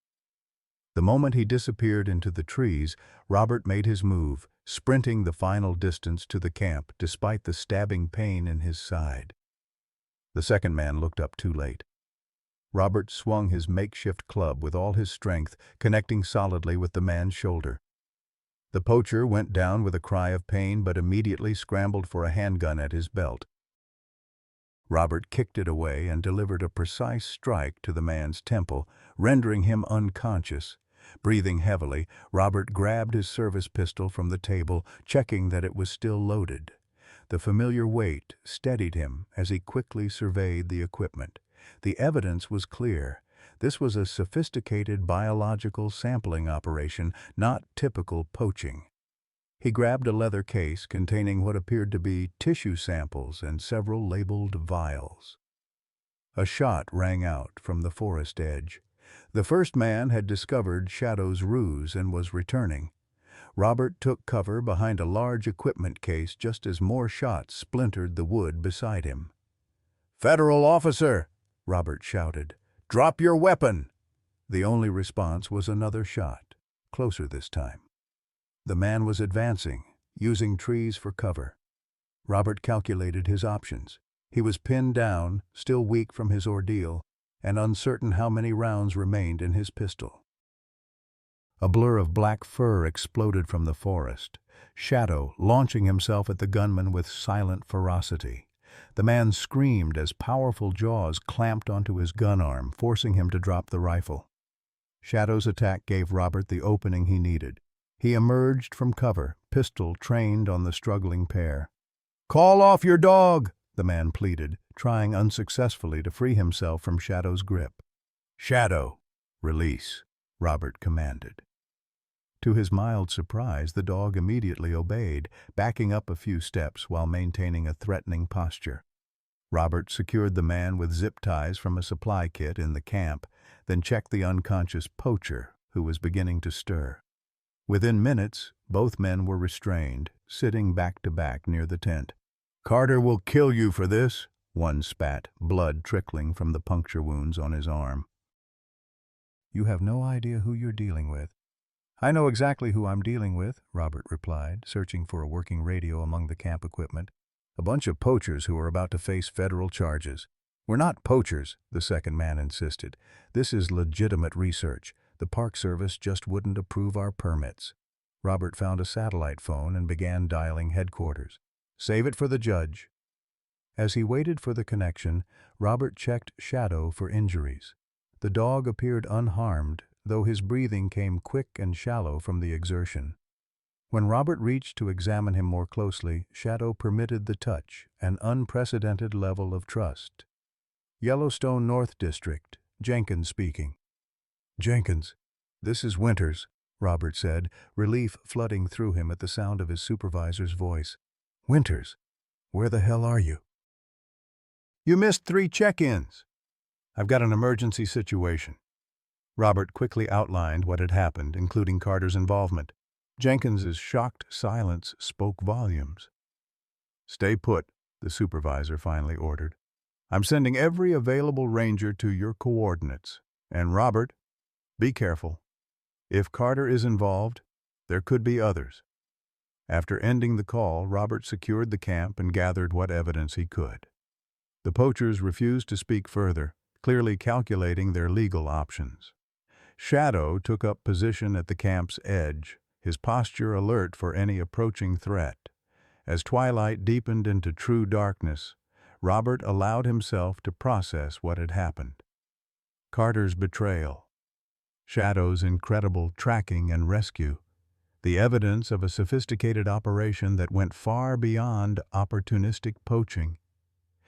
The moment he disappeared into the trees, Robert made his move, sprinting the final distance to the camp despite the stabbing pain in his side. The second man looked up too late. Robert swung his makeshift club with all his strength, connecting solidly with the man's shoulder. The poacher went down with a cry of pain, but immediately scrambled for a handgun at his belt. Robert kicked it away and delivered a precise strike to the man's temple, rendering him unconscious. Breathing heavily, Robert grabbed his service pistol from the table, checking that it was still loaded. The familiar weight steadied him as he quickly surveyed the equipment. The evidence was clear. This was a sophisticated biological sampling operation, not typical poaching. He grabbed a leather case containing what appeared to be tissue samples and several labeled vials. A shot rang out from the forest edge. The first man had discovered Shadow's ruse and was returning. Robert took cover behind a large equipment case just as more shots splintered the wood beside him. "Federal officer!" Robert shouted. "Drop your weapon!" The only response was another shot, closer this time. The man was advancing, using trees for cover. Robert calculated his options. He was pinned down, still weak from his ordeal, and uncertain how many rounds remained in his pistol. A blur of black fur exploded from the forest, Shadow launching himself at the gunman with silent ferocity. The man screamed as powerful jaws clamped onto his gun arm, forcing him to drop the rifle. Shadow's attack gave Robert the opening he needed. He emerged from cover, pistol trained on the struggling pair. "Call off your dog!" the man pleaded, trying unsuccessfully to free himself from Shadow's grip. "Shadow, release," Robert commanded. To his mild surprise, the dog immediately obeyed, backing up a few steps while maintaining a threatening posture. Robert secured the man with zip ties from a supply kit in the camp, then checked the unconscious poacher, who was beginning to stir. Within minutes, both men were restrained, sitting back to back near the tent. "Carter will kill you for this," one spat, blood trickling from the puncture wounds on his arm. "You have no idea who you're dealing with." "I know exactly who I'm dealing with," Robert replied, searching for a working radio among the camp equipment. "A bunch of poachers who are about to face federal charges." "We're not poachers," the second man insisted. "This is legitimate research. The Park Service just wouldn't approve our permits." Robert found a satellite phone and began dialing headquarters. "Save it for the judge." As he waited for the connection, Robert checked Shadow for injuries. The dog appeared unharmed, though his breathing came quick and shallow from the exertion. When Robert reached to examine him more closely, Shadow permitted the touch, an unprecedented level of trust. "Yellowstone North District, Jenkins speaking." "Jenkins, this is Winters," Robert said, relief flooding through him at the sound of his supervisor's voice. "Winters, where the hell are you?" "You missed 3 check-ins. I've got an emergency situation." Robert quickly outlined what had happened, including Carter's involvement. Jenkins's shocked silence spoke volumes. "Stay put," the supervisor finally ordered. "I'm sending every available ranger to your coordinates. And Robert, be careful. If Carter is involved, there could be others." After ending the call, Robert secured the camp and gathered what evidence he could. The poachers refused to speak further, clearly calculating their legal options. Shadow took up position at the camp's edge, his posture alert for any approaching threat. As twilight deepened into true darkness, Robert allowed himself to process what had happened. Carter's betrayal, Shadow's incredible tracking and rescue, the evidence of a sophisticated operation that went far beyond opportunistic poaching.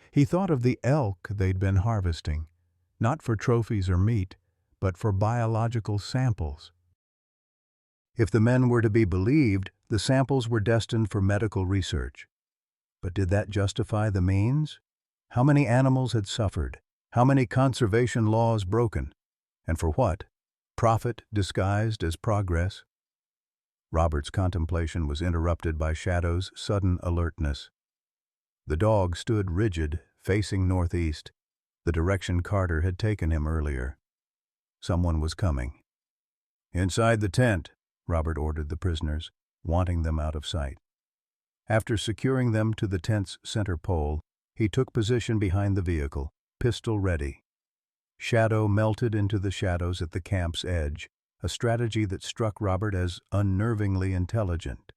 He thought of the elk they'd been harvesting, not for trophies or meat, but for biological samples. If the men were to be believed, the samples were destined for medical research. But did that justify the means? How many animals had suffered? How many conservation laws broken? And for what? Profit disguised as progress? Robert's contemplation was interrupted by Shadow's sudden alertness. The dog stood rigid, facing northeast, the direction Carter had taken him earlier. Someone was coming. "Inside the tent," Robert ordered the prisoners, wanting them out of sight. After securing them to the tent's center pole, he took position behind the vehicle, pistol ready. Shadow melted into the shadows at the camp's edge, a strategy that struck Robert as unnervingly intelligent.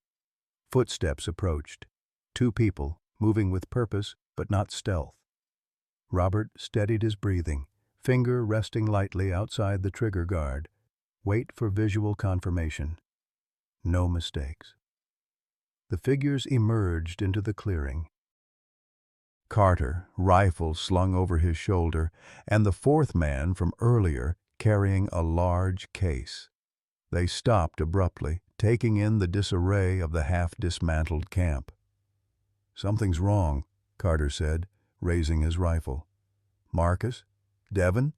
Footsteps approached. 2 people, moving with purpose but not stealth. Robert steadied his breathing, finger resting lightly outside the trigger guard. Wait for visual confirmation. No mistakes. The figures emerged into the clearing. Carter, rifle slung over his shoulder, and the 4th man from earlier carrying a large case. They stopped abruptly, taking in the disarray of the half-dismantled camp. "Something's wrong," Carter said, raising his rifle. "Marcus? Devon?"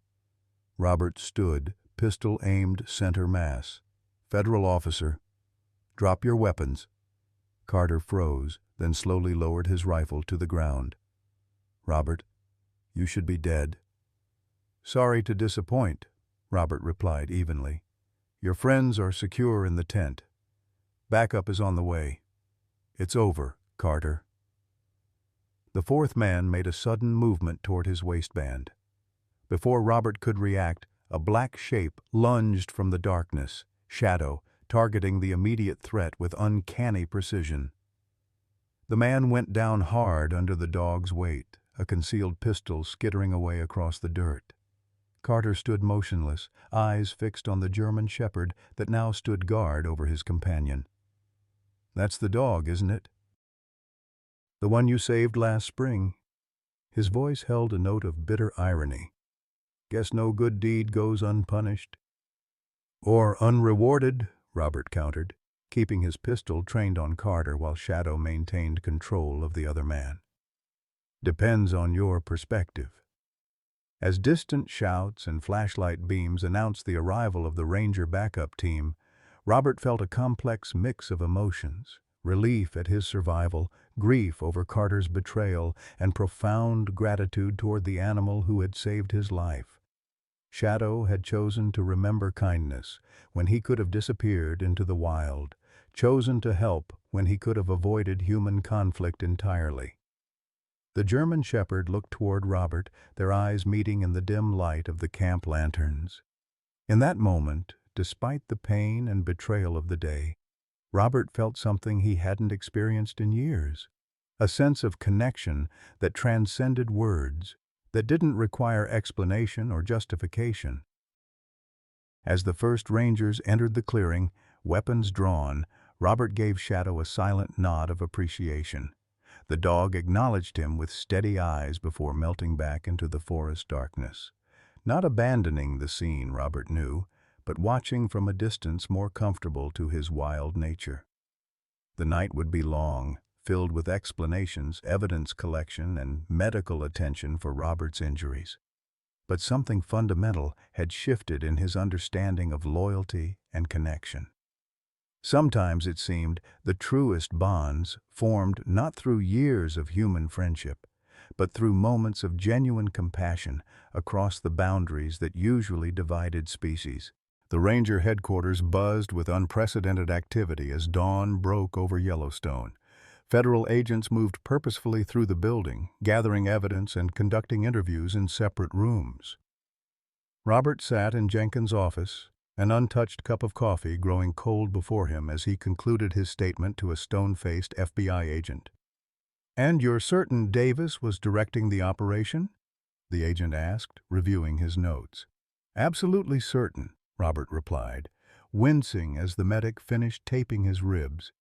Robert stood, pistol aimed center mass. "Federal officer. Drop your weapons." Carter froze, then slowly lowered his rifle to the ground. "Robert, you should be dead." "Sorry to disappoint," Robert replied evenly. "Your friends are secure in the tent. Backup is on the way. It's over, Carter." The fourth man made a sudden movement toward his waistband. Before Robert could react, a black shape lunged from the darkness, Shadow, targeting the immediate threat with uncanny precision. The man went down hard under the dog's weight, a concealed pistol skittering away across the dirt. Carter stood motionless, eyes fixed on the German shepherd that now stood guard over his companion. "That's the dog, isn't it? The one you saved last spring?" His voice held a note of bitter irony. "Guess no good deed goes unpunished." "Or unrewarded," Robert countered, keeping his pistol trained on Carter while Shadow maintained control of the other man. "Depends on your perspective." As distant shouts and flashlight beams announced the arrival of the Ranger backup team, Robert felt a complex mix of emotions: relief at his survival, grief over Carter's betrayal, and profound gratitude toward the animal who had saved his life. Shadow had chosen to remember kindness when he could have disappeared into the wild, chosen to help when he could have avoided human conflict entirely. The German shepherd looked toward Robert, their eyes meeting in the dim light of the camp lanterns. In that moment, despite the pain and betrayal of the day, Robert felt something he hadn't experienced in years, a sense of connection that transcended words, that didn't require explanation or justification. As the first Rangers entered the clearing, weapons drawn, Robert gave Shadow a silent nod of appreciation. The dog acknowledged him with steady eyes before melting back into the forest darkness. Not abandoning the scene, Robert knew, but watching from a distance more comfortable to his wild nature. The night would be long, filled with explanations, evidence collection, and medical attention for Robert's injuries. But something fundamental had shifted in his understanding of loyalty and connection. Sometimes, it seemed, the truest bonds formed not through years of human friendship, but through moments of genuine compassion across the boundaries that usually divided species. The Ranger headquarters buzzed with unprecedented activity as dawn broke over Yellowstone. Federal agents moved purposefully through the building, gathering evidence and conducting interviews in separate rooms. Robert sat in Jenkins' office, an untouched cup of coffee growing cold before him as he concluded his statement to a stone-faced FBI agent. "And you're certain Davis was directing the operation?" the agent asked, reviewing his notes. "Absolutely certain," Robert replied, wincing as the medic finished taping his ribs.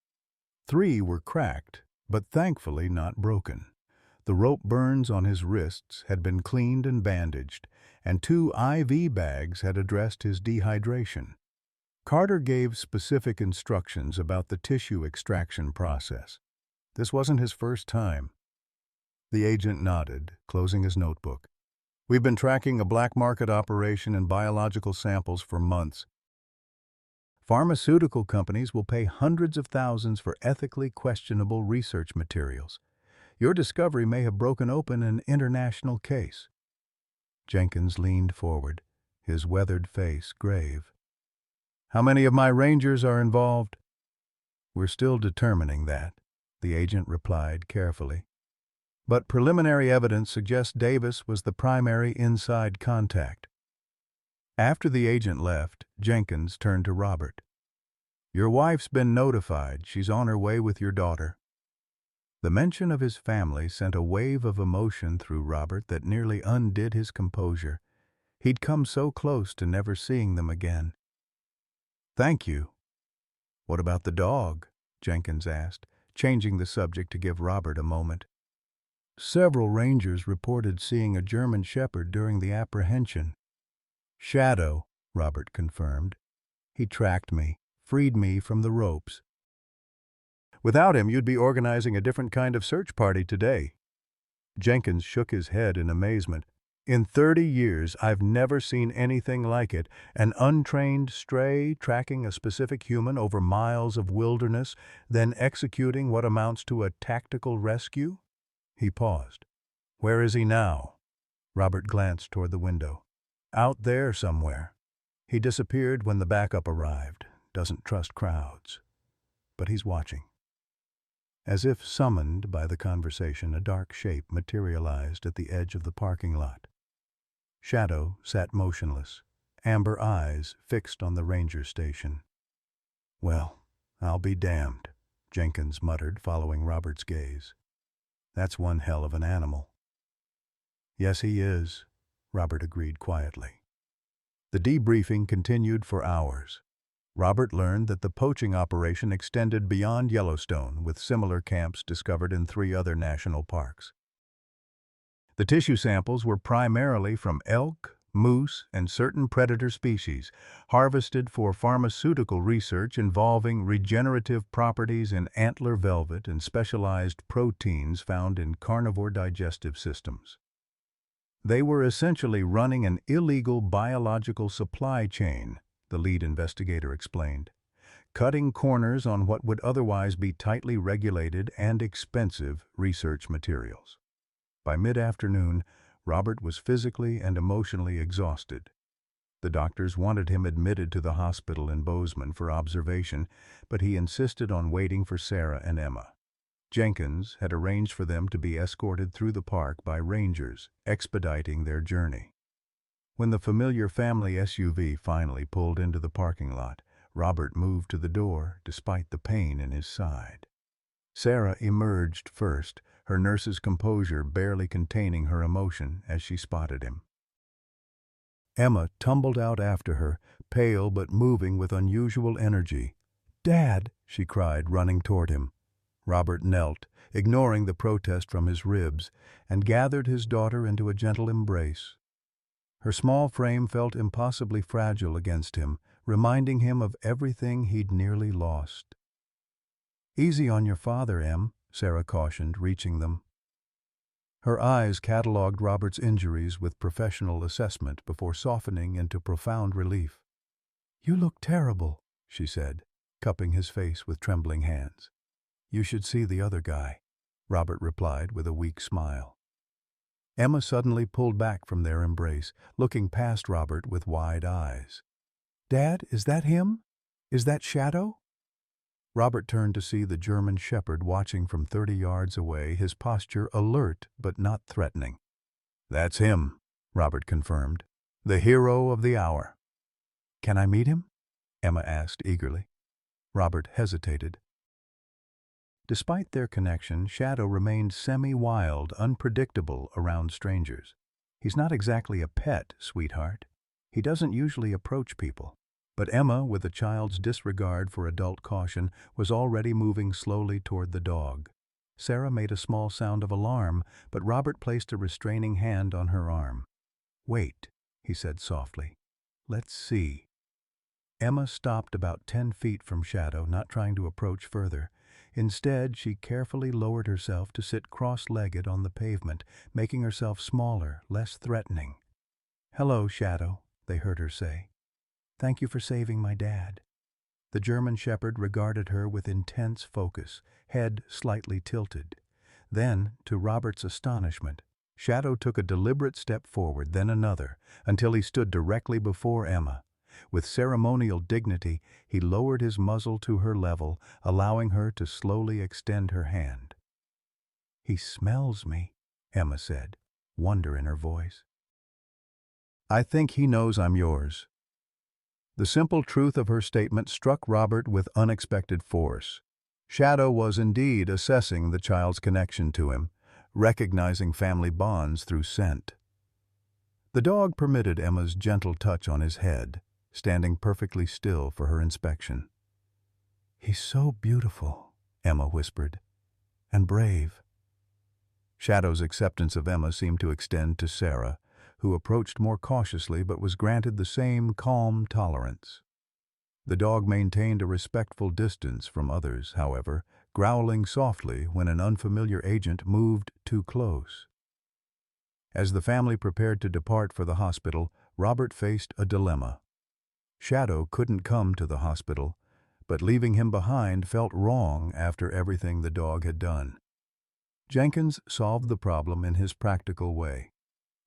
3 were cracked, but thankfully not broken. The rope burns on his wrists had been cleaned and bandaged, and 2 IV bags had addressed his dehydration. Carter gave specific instructions about the tissue extraction process. This wasn't his first time. The agent nodded, closing his notebook. "We've been tracking a black market operation in biological samples for months. Pharmaceutical companies will pay hundreds of thousands for ethically questionable research materials. Your discovery may have broken open an international case." Jenkins leaned forward, his weathered face grave. "How many of my Rangers are involved?" "We're still determining that," the agent replied carefully. "But preliminary evidence suggests Davis was the primary inside contact." After the agent left, Jenkins turned to Robert. "Your wife's been notified. She's on her way with your daughter." The mention of his family sent a wave of emotion through Robert that nearly undid his composure. He'd come so close to never seeing them again. "Thank you." "What about the dog?" Jenkins asked, changing the subject to give Robert a moment. "Several Rangers reported seeing a German shepherd during the apprehension." "Shadow," Robert confirmed. "He tracked me, freed me from the ropes." "Without him, you'd be organizing a different kind of search party today." Jenkins shook his head in amazement. "In 30 years, I've never seen anything like it. An untrained stray tracking a specific human over miles of wilderness, then executing what amounts to a tactical rescue?" He paused. "Where is he now?" Robert glanced toward the window. "Out there somewhere. He disappeared when the backup arrived. Doesn't trust crowds. But he's watching." As if summoned by the conversation, a dark shape materialized at the edge of the parking lot. Shadow sat motionless, amber eyes fixed on the ranger station. "Well, I'll be damned," Jenkins muttered, following Robert's gaze. "That's one hell of an animal." "Yes, he is," Robert agreed quietly. The debriefing continued for hours. Robert learned that the poaching operation extended beyond Yellowstone, with similar camps discovered in 3 other national parks. The tissue samples were primarily from elk, moose, and certain predator species, harvested for pharmaceutical research involving regenerative properties in antler velvet and specialized proteins found in carnivore digestive systems. They were essentially running an illegal biological supply chain, the lead investigator explained, cutting corners on what would otherwise be tightly regulated and expensive research materials. By mid-afternoon, Robert was physically and emotionally exhausted. The doctors wanted him admitted to the hospital in Bozeman for observation, but he insisted on waiting for Sarah and Emma. Jenkins had arranged for them to be escorted through the park by rangers, expediting their journey. When the familiar family SUV finally pulled into the parking lot, Robert moved to the door despite the pain in his side. Sarah emerged first, her nurse's composure barely containing her emotion as she spotted him. Emma tumbled out after her, pale but moving with unusual energy. "Dad!" she cried, running toward him. Robert knelt, ignoring the protest from his ribs, and gathered his daughter into a gentle embrace. Her small frame felt impossibly fragile against him, reminding him of everything he'd nearly lost. "Easy on your father, Em," Sarah cautioned, reaching them. Her eyes catalogued Robert's injuries with professional assessment before softening into profound relief. "You look terrible," she said, cupping his face with trembling hands. "You should see the other guy," Robert replied with a weak smile. Emma suddenly pulled back from their embrace, looking past Robert with wide eyes. "Dad, is that him? Is that Shadow?" Robert turned to see the German shepherd watching from 30 yards away, his posture alert but not threatening. "That's him," Robert confirmed. "The hero of the hour." "Can I meet him?" Emma asked eagerly. Robert hesitated. Despite their connection, Shadow remained semi-wild, unpredictable around strangers. "He's not exactly a pet, sweetheart. He doesn't usually approach people." But Emma, with a child's disregard for adult caution, was already moving slowly toward the dog. Sarah made a small sound of alarm, but Robert placed a restraining hand on her arm. "Wait," he said softly. "Let's see." Emma stopped about 10 feet from Shadow, not trying to approach further. Instead, she carefully lowered herself to sit cross-legged on the pavement, making herself smaller, less threatening. "Hello, Shadow," they heard her say. "Thank you for saving my dad." The German shepherd regarded her with intense focus, head slightly tilted. Then, to Robert's astonishment, Shadow took a deliberate step forward, then another, until he stood directly before Emma. With ceremonial dignity, he lowered his muzzle to her level, allowing her to slowly extend her hand. "He smells me," Emma said, wonder in her voice. "I think he knows I'm yours." The simple truth of her statement struck Robert with unexpected force. Shadow was indeed assessing the child's connection to him, recognizing family bonds through scent. The dog permitted Emma's gentle touch on his head, standing perfectly still for her inspection. "He's so beautiful," Emma whispered, "and brave." Shadow's acceptance of Emma seemed to extend to Sarah, who approached more cautiously but was granted the same calm tolerance. The dog maintained a respectful distance from others, however, growling softly when an unfamiliar agent moved too close. As the family prepared to depart for the hospital, Robert faced a dilemma. Shadow couldn't come to the hospital, but leaving him behind felt wrong after everything the dog had done. Jenkins solved the problem in his practical way.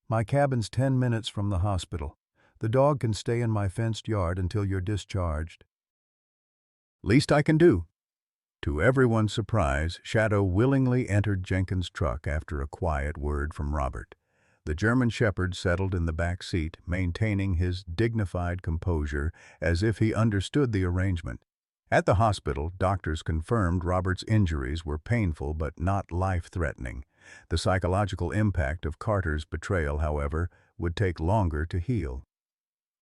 "My cabin's 10 minutes from the hospital. The dog can stay in my fenced yard until you're discharged." "Least I can do." To everyone's surprise, Shadow willingly entered Jenkins' truck after a quiet word from Robert. The German Shepherd settled in the back seat, maintaining his dignified composure as if he understood the arrangement. At the hospital, doctors confirmed Robert's injuries were painful but not life-threatening. The psychological impact of Carter's betrayal, however, would take longer to heal.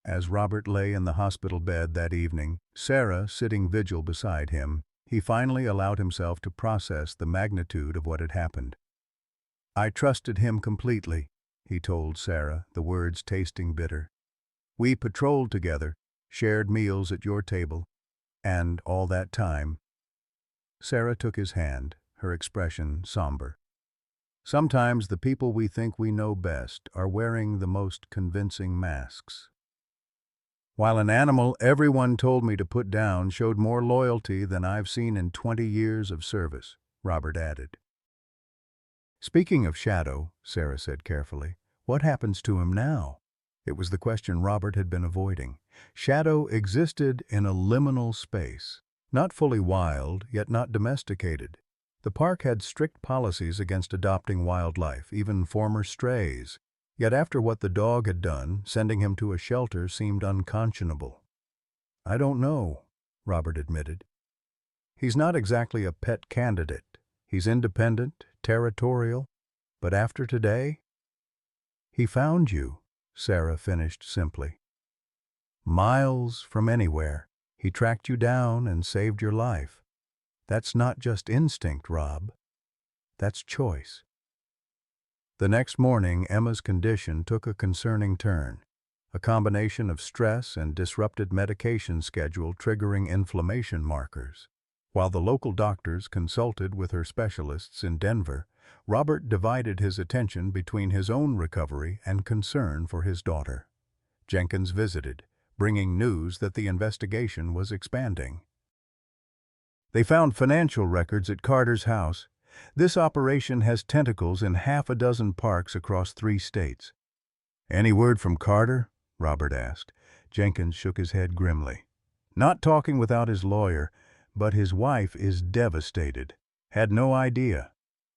As Robert lay in the hospital bed that evening, Sarah sitting vigil beside him, he finally allowed himself to process the magnitude of what had happened. "I trusted him completely," he told Sarah, the words tasting bitter. "We patrolled together, shared meals at your table, and all that time." Sarah took his hand, her expression somber. "Sometimes the people we think we know best are wearing the most convincing masks." "While an animal everyone told me to put down showed more loyalty than I've seen in 20 years of service," Robert added. "Speaking of Shadow," Sarah said carefully, "what happens to him now?" It was the question Robert had been avoiding. Shadow existed in a liminal space, not fully wild, yet not domesticated. The park had strict policies against adopting wildlife, even former strays. Yet after what the dog had done, sending him to a shelter seemed unconscionable. "I don't know," Robert admitted. "He's not exactly a pet candidate. He's independent, territorial, but after today—" "He found you," Sarah finished simply. "Miles from anywhere. He tracked you down and saved your life. That's not just instinct, Rob. That's choice." The next morning, Emma's condition took a concerning turn. A combination of stress and disrupted medication schedule triggering inflammation markers. While the local doctors consulted with her specialists in Denver, Robert divided his attention between his own recovery and concern for his daughter. Jenkins visited, bringing news that the investigation was expanding. They found financial records at Carter's house. This operation has tentacles in half a dozen parks across 3 states. "Any word from Carter?" Robert asked. Jenkins shook his head grimly. "Not talking without his lawyer, but his wife is devastated. Had no idea.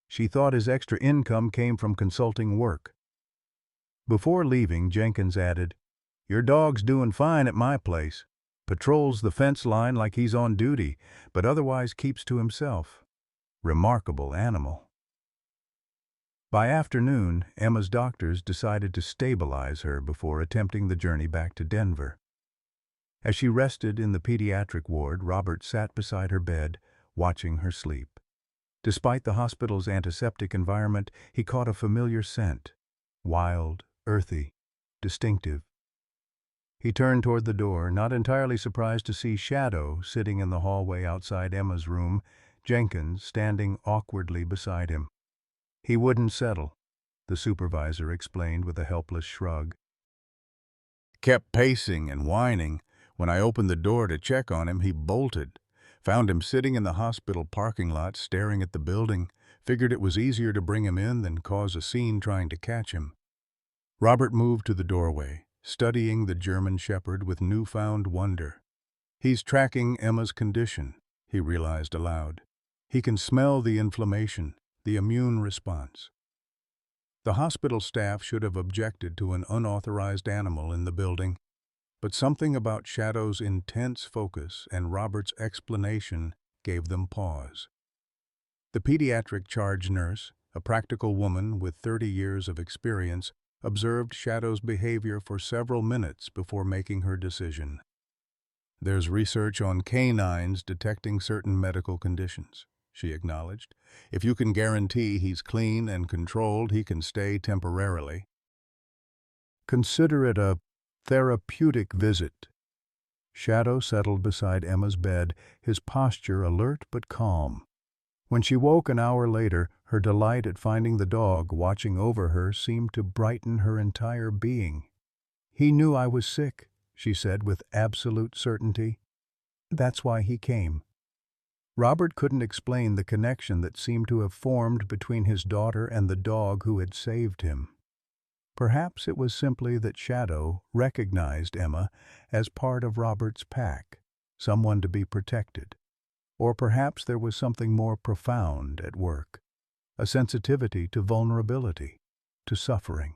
She thought his extra income came from consulting work." Before leaving, Jenkins added, "Your dog's doing fine at my place. Patrols the fence line like he's on duty, but otherwise keeps to himself. Remarkable animal." By afternoon, Emma's doctors decided to stabilize her before attempting the journey back to Denver. As she rested in the pediatric ward, Robert sat beside her bed, watching her sleep. Despite the hospital's antiseptic environment, he caught a familiar scent. Wild, earthy, distinctive. He turned toward the door, not entirely surprised to see Shadow sitting in the hallway outside Emma's room, Jenkins standing awkwardly beside him. "He wouldn't settle," the supervisor explained with a helpless shrug. "Kept pacing and whining. When I opened the door to check on him, he bolted. Found him sitting in the hospital parking lot staring at the building. Figured it was easier to bring him in than cause a scene trying to catch him." Robert moved to the doorway, studying the German Shepherd with newfound wonder. "He's tracking Emma's condition," he realized aloud. "He can smell the inflammation, the immune response." The hospital staff should have objected to an unauthorized animal in the building, but something about Shadow's intense focus and Robert's explanation gave them pause. The pediatric charge nurse, a practical woman with 30 years of experience, observed Shadow's behavior for several minutes before making her decision. "There's research on canines detecting certain medical conditions," she acknowledged. "If you can guarantee he's clean and controlled, he can stay temporarily." "Consider it a therapeutic visit." Shadow settled beside Emma's bed, his posture alert but calm. When she woke an hour later, her delight at finding the dog watching over her seemed to brighten her entire being. "He knew I was sick," she said with absolute certainty. "That's why he came." Robert couldn't explain the connection that seemed to have formed between his daughter and the dog who had saved him. Perhaps it was simply that Shadow recognized Emma as part of Robert's pack, someone to be protected. Or perhaps there was something more profound at work, a sensitivity to vulnerability, to suffering.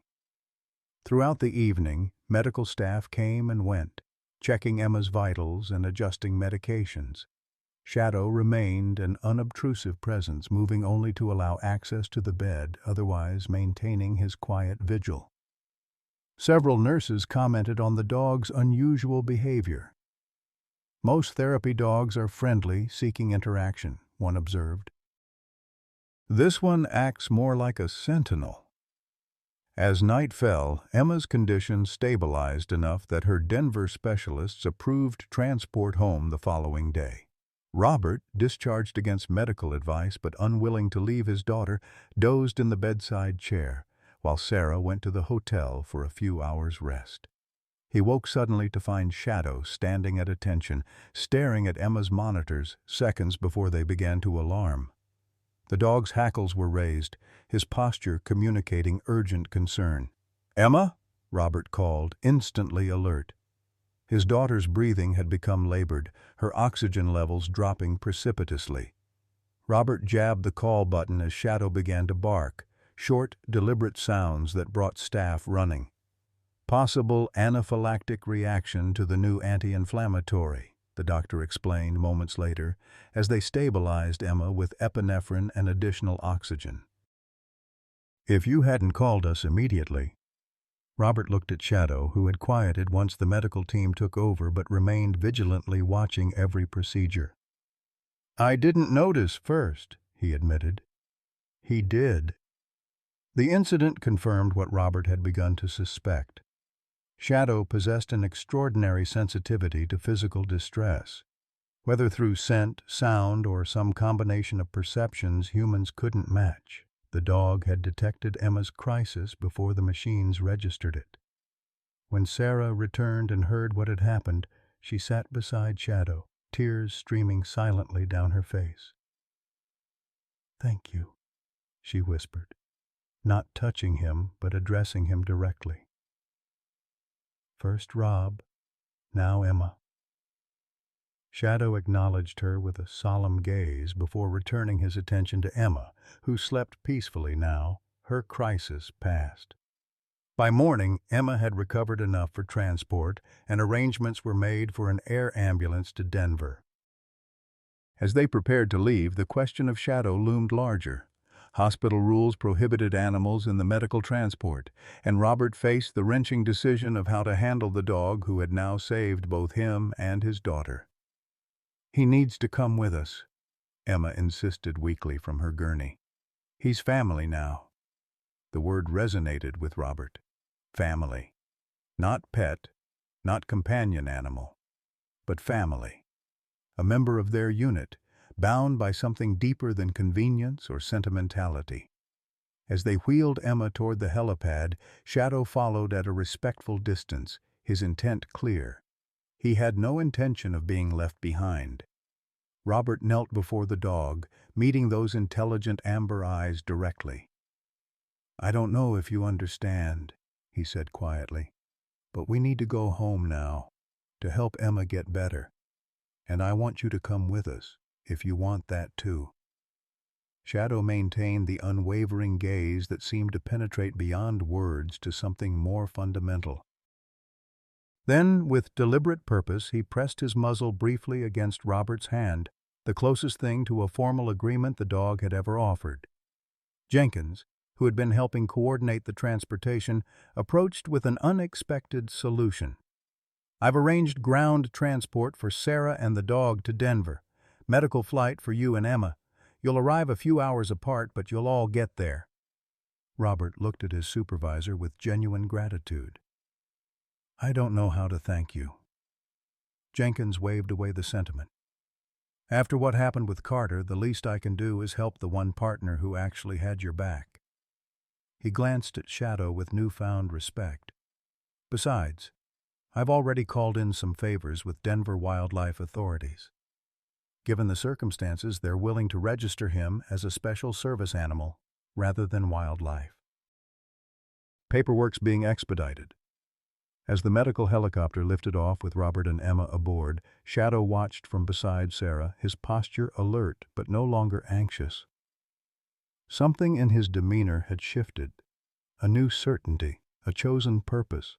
Throughout the evening, medical staff came and went, checking Emma's vitals and adjusting medications. Shadow remained an unobtrusive presence, moving only to allow access to the bed, otherwise maintaining his quiet vigil. Several nurses commented on the dog's unusual behavior. Most therapy dogs are friendly, seeking interaction, one observed. This one acts more like a sentinel. As night fell, Emma's condition stabilized enough that her Denver specialists approved transport home the following day. Robert, discharged against medical advice but unwilling to leave his daughter, dozed in the bedside chair, while Sarah went to the hotel for a few hours' rest. He woke suddenly to find Shadow standing at attention, staring at Emma's monitors seconds before they began to alarm. The dog's hackles were raised, his posture communicating urgent concern. "Emma?" Robert called, instantly alert. His daughter's breathing had become labored, her oxygen levels dropping precipitously. Robert jabbed the call button as Shadow began to bark, short, deliberate sounds that brought staff running. Possible anaphylactic reaction to the new anti-inflammatory, the doctor explained moments later, as they stabilized Emma with epinephrine and additional oxygen. "If you hadn't called us immediately..." Robert looked at Shadow, who had quieted once the medical team took over but remained vigilantly watching every procedure. "I didn't notice first," he admitted. He did. The incident confirmed what Robert had begun to suspect. Shadow possessed an extraordinary sensitivity to physical distress. Whether through scent, sound, or some combination of perceptions humans couldn't match, the dog had detected Emma's crisis before the machines registered it. When Sarah returned and heard what had happened, she sat beside Shadow, tears streaming silently down her face. "Thank you," she whispered, not touching him but addressing him directly. "First Rob, now Emma." Shadow acknowledged her with a solemn gaze before returning his attention to Emma, who slept peacefully now, her crisis past. By morning, Emma had recovered enough for transport, and arrangements were made for an air ambulance to Denver. As they prepared to leave, the question of Shadow loomed larger. Hospital rules prohibited animals in the medical transport, and Robert faced the wrenching decision of how to handle the dog who had now saved both him and his daughter. "He needs to come with us," Emma insisted weakly from her gurney. "He's family now." The word resonated with Robert. Family. Not pet, not companion animal, but family. A member of their unit, bound by something deeper than convenience or sentimentality. As they wheeled Emma toward the helipad, Shadow followed at a respectful distance, his intent clear. He had no intention of being left behind. Robert knelt before the dog, meeting those intelligent amber eyes directly. "I don't know if you understand," he said quietly, "but we need to go home now, to help Emma get better. And I want you to come with us, if you want that too." Shadow maintained the unwavering gaze that seemed to penetrate beyond words to something more fundamental. Then, with deliberate purpose, he pressed his muzzle briefly against Robert's hand, the closest thing to a formal agreement the dog had ever offered. Jenkins, who had been helping coordinate the transportation, approached with an unexpected solution. "I've arranged ground transport for Sarah and the dog to Denver. Medical flight for you and Emma. You'll arrive a few hours apart, but you'll all get there." Robert looked at his supervisor with genuine gratitude. "I don't know how to thank you." Jenkins waved away the sentiment. "After what happened with Carter, the least I can do is help the one partner who actually had your back." He glanced at Shadow with newfound respect. "Besides, I've already called in some favors with Denver wildlife authorities. Given the circumstances, they're willing to register him as a special service animal rather than wildlife. Paperwork's being expedited." As the medical helicopter lifted off with Robert and Emma aboard, Shadow watched from beside Sarah, his posture alert but no longer anxious. Something in his demeanor had shifted, a new certainty, a chosen purpose.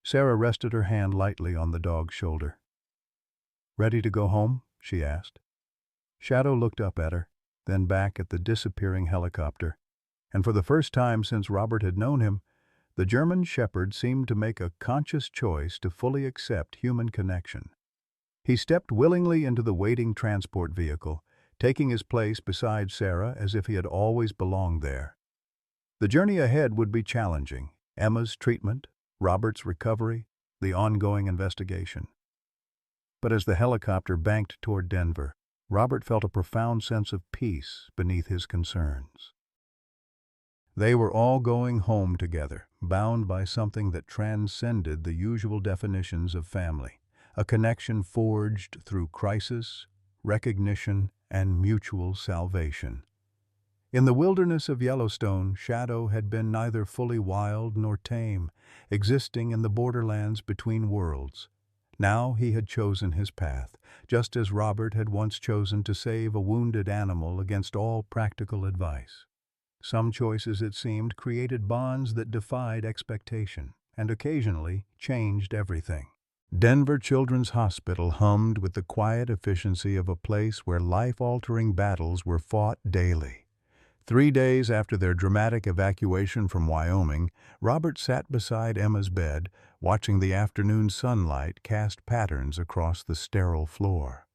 Sarah rested her hand lightly on the dog's shoulder. "Ready to go home?" she asked. Shadow looked up at her, then back at the disappearing helicopter, and for the first time since Robert had known him, the German shepherd seemed to make a conscious choice to fully accept human connection. He stepped willingly into the waiting transport vehicle, taking his place beside Sarah as if he had always belonged there. The journey ahead would be challenging: Emma's treatment, Robert's recovery, the ongoing investigation. But as the helicopter banked toward Denver, Robert felt a profound sense of peace beneath his concerns. They were all going home together, bound by something that transcended the usual definitions of family, a connection forged through crisis, recognition, and mutual salvation. In the wilderness of Yellowstone, Shadow had been neither fully wild nor tame, existing in the borderlands between worlds. Now he had chosen his path, just as Robert had once chosen to save a wounded animal against all practical advice. Some choices, it seemed, created bonds that defied expectation, and occasionally changed everything. Denver Children's Hospital hummed with the quiet efficiency of a place where life-altering battles were fought daily. 3 days after their dramatic evacuation from Wyoming, Robert sat beside Emma's bed, watching the afternoon sunlight cast patterns across the sterile floor.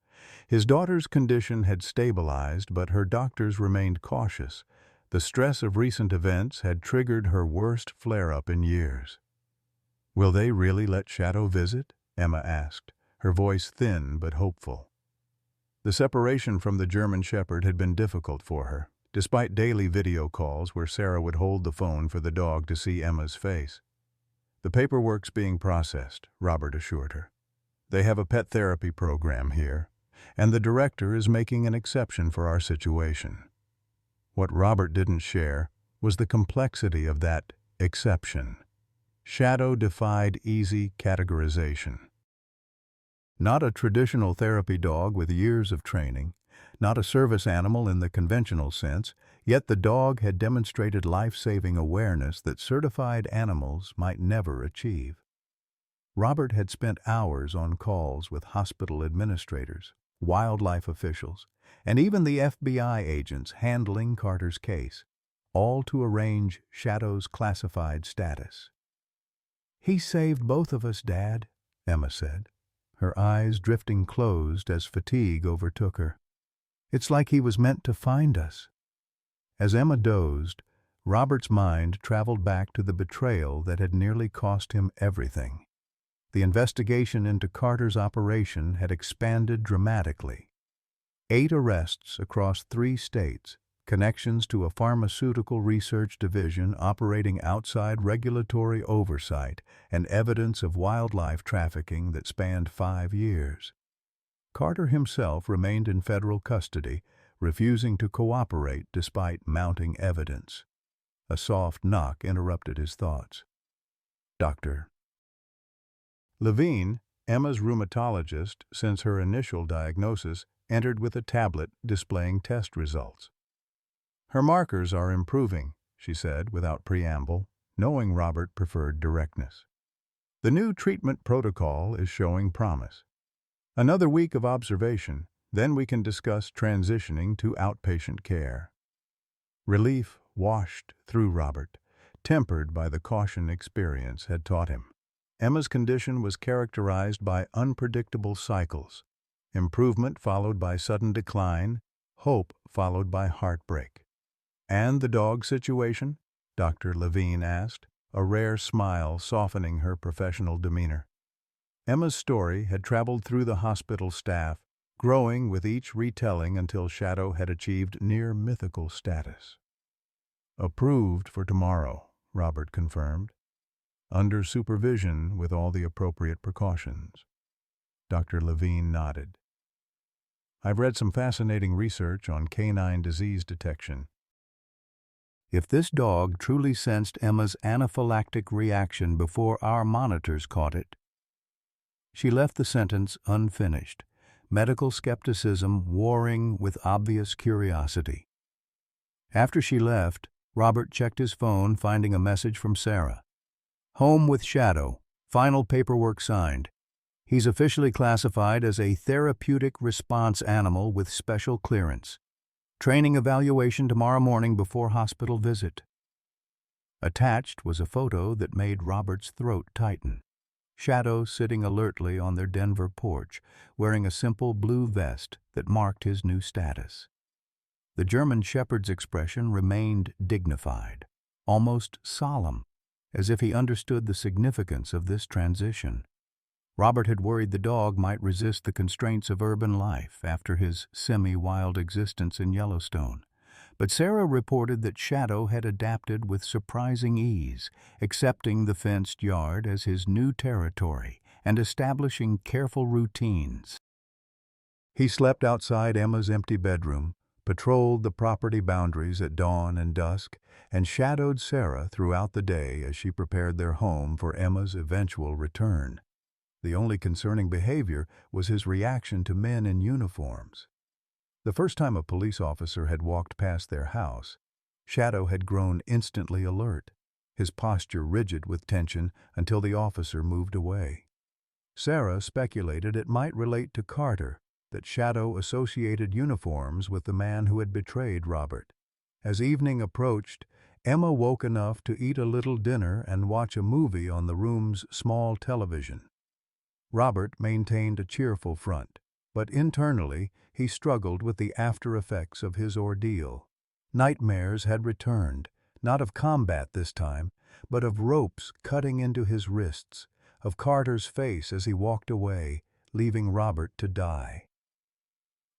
His daughter's condition had stabilized, but her doctors remained cautious. The stress of recent events had triggered her worst flare-up in years. "Will they really let Shadow visit?" Emma asked, her voice thin but hopeful. The separation from the German shepherd had been difficult for her, despite daily video calls where Sarah would hold the phone for the dog to see Emma's face. "The paperwork's being processed," Robert assured her. "They have a pet therapy program here, and the director is making an exception for our situation." What Robert didn't share was the complexity of that exception. Shadow defied easy categorization. Not a traditional therapy dog with years of training, not a service animal in the conventional sense, yet the dog had demonstrated life-saving awareness that certified animals might never achieve. Robert had spent hours on calls with hospital administrators, wildlife officials, and even the FBI agents handling Carter's case, all to arrange Shadow's classified status. "He saved both of us, Dad," Emma said, her eyes drifting closed as fatigue overtook her. "It's like he was meant to find us." As Emma dozed, Robert's mind traveled back to the betrayal that had nearly cost him everything. The investigation into Carter's operation had expanded dramatically. 8 arrests across 3 states, connections to a pharmaceutical research division operating outside regulatory oversight, and evidence of wildlife trafficking that spanned 5 years. Carter himself remained in federal custody, refusing to cooperate despite mounting evidence. A soft knock interrupted his thoughts. "Dr. Levine, Emma's rheumatologist since her initial diagnosis, entered with a tablet displaying test results. "Her markers are improving," she said without preamble, knowing Robert preferred directness. "The new treatment protocol is showing promise. Another week of observation, then we can discuss transitioning to outpatient care." Relief washed through Robert, tempered by the caution experience had taught him. Emma's condition was characterized by unpredictable cycles: improvement followed by sudden decline, hope followed by heartbreak. "And the dog situation?" Dr. Levine asked, a rare smile softening her professional demeanor. Emma's story had traveled through the hospital staff, growing with each retelling until Shadow had achieved near mythical status. "Approved for tomorrow," Robert confirmed. "Under supervision with all the appropriate precautions." Dr. Levine nodded. "I've read some fascinating research on canine disease detection. If this dog truly sensed Emma's anaphylactic reaction before our monitors caught it. She left the sentence unfinished, medical skepticism warring with obvious curiosity. After she left, Robert checked his phone, finding a message from Sarah. Home with Shadow. Final paperwork signed. He's officially classified as a therapeutic response animal with special clearance. Training evaluation tomorrow morning before hospital visit. Attached was a photo that made Robert's throat tighten. Shadow sitting alertly on their Denver porch, wearing a simple blue vest that marked his new status. The German Shepherd's expression remained dignified, almost solemn, as if he understood the significance of this transition. Robert had worried the dog might resist the constraints of urban life after his semi-wild existence in Yellowstone. But Sarah reported that Shadow had adapted with surprising ease, accepting the fenced yard as his new territory and establishing careful routines. He slept outside Emma's empty bedroom, patrolled the property boundaries at dawn and dusk, and shadowed Sarah throughout the day as she prepared their home for Emma's eventual return. The only concerning behavior was his reaction to men in uniforms. The first time a police officer had walked past their house, Shadow had grown instantly alert, his posture rigid with tension until the officer moved away. Sarah speculated it might relate to Carter, that Shadow associated uniforms with the man who had betrayed Robert. As evening approached, Emma woke enough to eat a little dinner and watch a movie on the room's small television. Robert maintained a cheerful front, but internally he struggled with the after-effects of his ordeal. Nightmares had returned, not of combat this time, but of ropes cutting into his wrists, of Carter's face as he walked away, leaving Robert to die.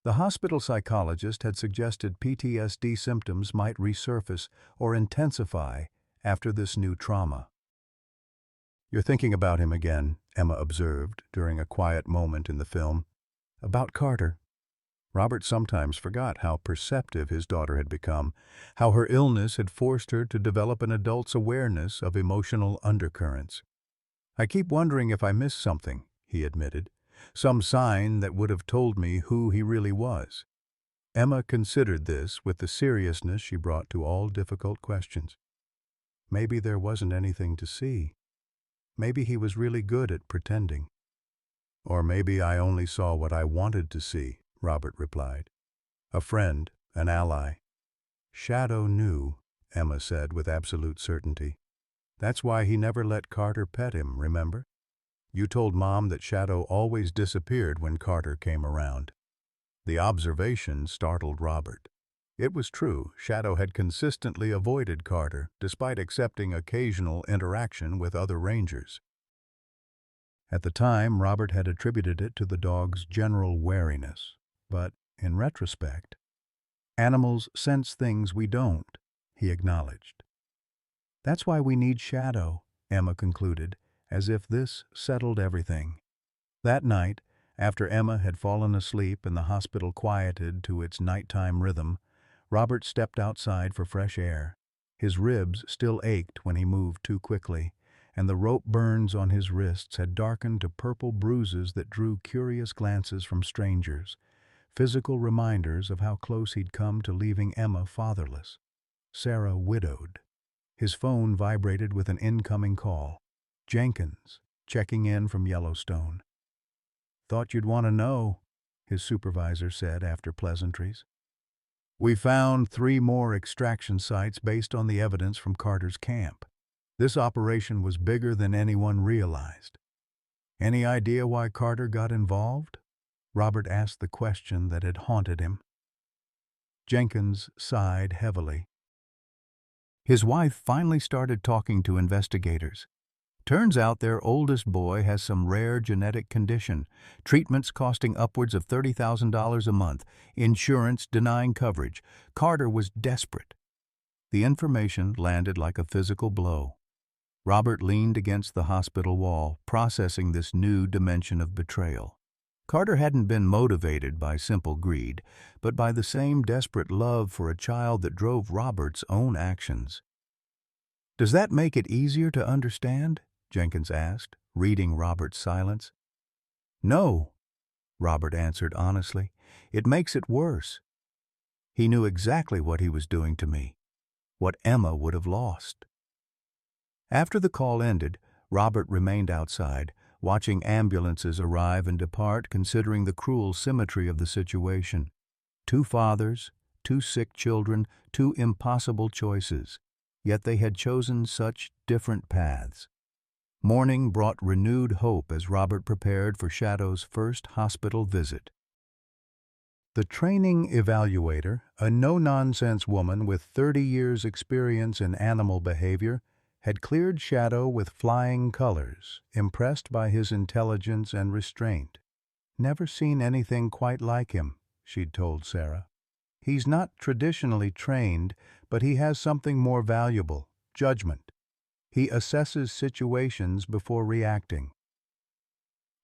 The hospital psychologist had suggested PTSD symptoms might resurface or intensify after this new trauma. "You're thinking about him again," Emma observed during a quiet moment in the film. "About Carter." Robert sometimes forgot how perceptive his daughter had become, how her illness had forced her to develop an adult's awareness of emotional undercurrents. "I keep wondering if I missed something," he admitted, "some sign that would have told me who he really was." Emma considered this with the seriousness she brought to all difficult questions. Maybe there wasn't anything to see. Maybe he was really good at pretending. "Or maybe I only saw what I wanted to see," Robert replied. "A friend, an ally." "Shadow knew," Emma said with absolute certainty. "That's why he never let Carter pet him, remember? You told Mom that Shadow always disappeared when Carter came around." The observation startled Robert. It was true, Shadow had consistently avoided Carter, despite accepting occasional interaction with other rangers. At the time, Robert had attributed it to the dog's general wariness. But, in retrospect, animals sense things we don't, he acknowledged. "That's why we need Shadow," Emma concluded, as if this settled everything. That night, after Emma had fallen asleep and the hospital quieted to its nighttime rhythm, Robert stepped outside for fresh air. His ribs still ached when he moved too quickly, and the rope burns on his wrists had darkened to purple bruises that drew curious glances from strangers, physical reminders of how close he'd come to leaving Emma fatherless, Sarah widowed. His phone vibrated with an incoming call. Jenkins, checking in from Yellowstone. "Thought you'd want to know," his supervisor said after pleasantries. "We found 3 more extraction sites based on the evidence from Carter's camp. This operation was bigger than anyone realized." "Any idea why Carter got involved?" Robert asked the question that had haunted him. Jenkins sighed heavily. His wife finally started talking to investigators. Turns out their oldest boy has some rare genetic condition, treatments costing upwards of $30,000 a month, insurance denying coverage. Carter was desperate. The information landed like a physical blow. Robert leaned against the hospital wall, processing this new dimension of betrayal. Carter hadn't been motivated by simple greed, but by the same desperate love for a child that drove Robert's own actions. "Does that make it easier to understand?" Jenkins asked, reading Robert's silence. "No," Robert answered honestly. "It makes it worse." He knew exactly what he was doing to me, what Emma would have lost. After the call ended, Robert remained outside, watching ambulances arrive and depart, considering the cruel symmetry of the situation. Two fathers, two sick children, two impossible choices, yet they had chosen such different paths. Morning brought renewed hope as Robert prepared for Shadow's first hospital visit. The training evaluator, a no-nonsense woman with 30 years' experience in animal behavior, had cleared Shadow with flying colors, impressed by his intelligence and restraint. "Never seen anything quite like him," she'd told Sarah. "He's not traditionally trained, but he has something more valuable: judgment. He assesses situations before reacting."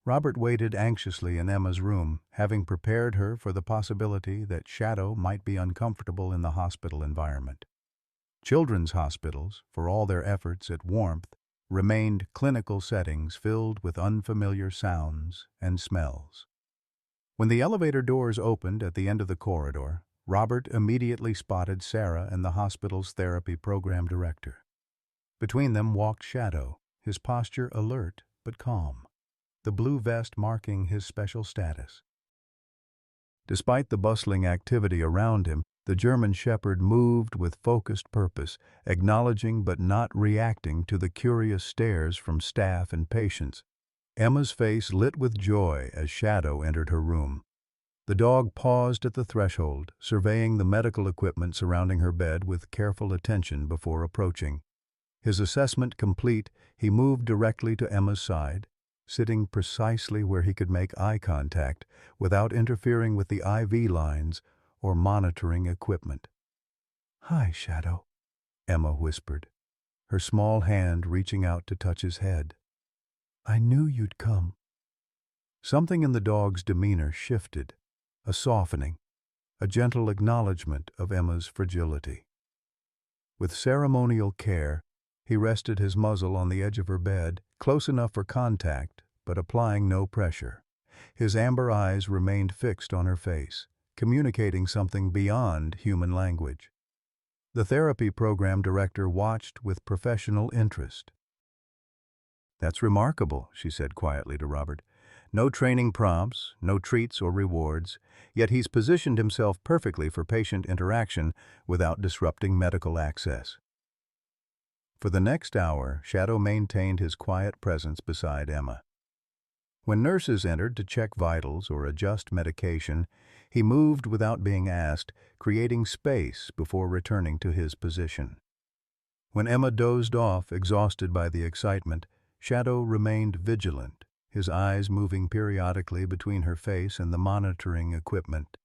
Robert waited anxiously in Emma's room, having prepared her for the possibility that Shadow might be uncomfortable in the hospital environment. Children's hospitals, for all their efforts at warmth, remained clinical settings filled with unfamiliar sounds and smells. When the elevator doors opened at the end of the corridor, Robert immediately spotted Sarah and the hospital's therapy program director. Between them walked Shadow, his posture alert but calm, the blue vest marking his special status. Despite the bustling activity around him, the German Shepherd moved with focused purpose, acknowledging but not reacting to the curious stares from staff and patients. Emma's face lit with joy as Shadow entered her room. The dog paused at the threshold, surveying the medical equipment surrounding her bed with careful attention before approaching. His assessment complete, he moved directly to Emma's side, sitting precisely where he could make eye contact without interfering with the IV lines or monitoring equipment. "Hi, Shadow," Emma whispered, her small hand reaching out to touch his head. "I knew you'd come." Something in the dog's demeanor shifted, a softening, a gentle acknowledgement of Emma's fragility. With ceremonial care, he rested his muzzle on the edge of her bed, close enough for contact, but applying no pressure. His amber eyes remained fixed on her face, communicating something beyond human language. The therapy program director watched with professional interest. "That's remarkable," she said quietly to Robert. "No training prompts, no treats or rewards, yet he's positioned himself perfectly for patient interaction without disrupting medical access." For the next hour, Shadow maintained his quiet presence beside Emma. When nurses entered to check vitals or adjust medication, he moved without being asked, creating space before returning to his position. When Emma dozed off, exhausted by the excitement, Shadow remained vigilant, his eyes moving periodically between her face and the monitoring equipment.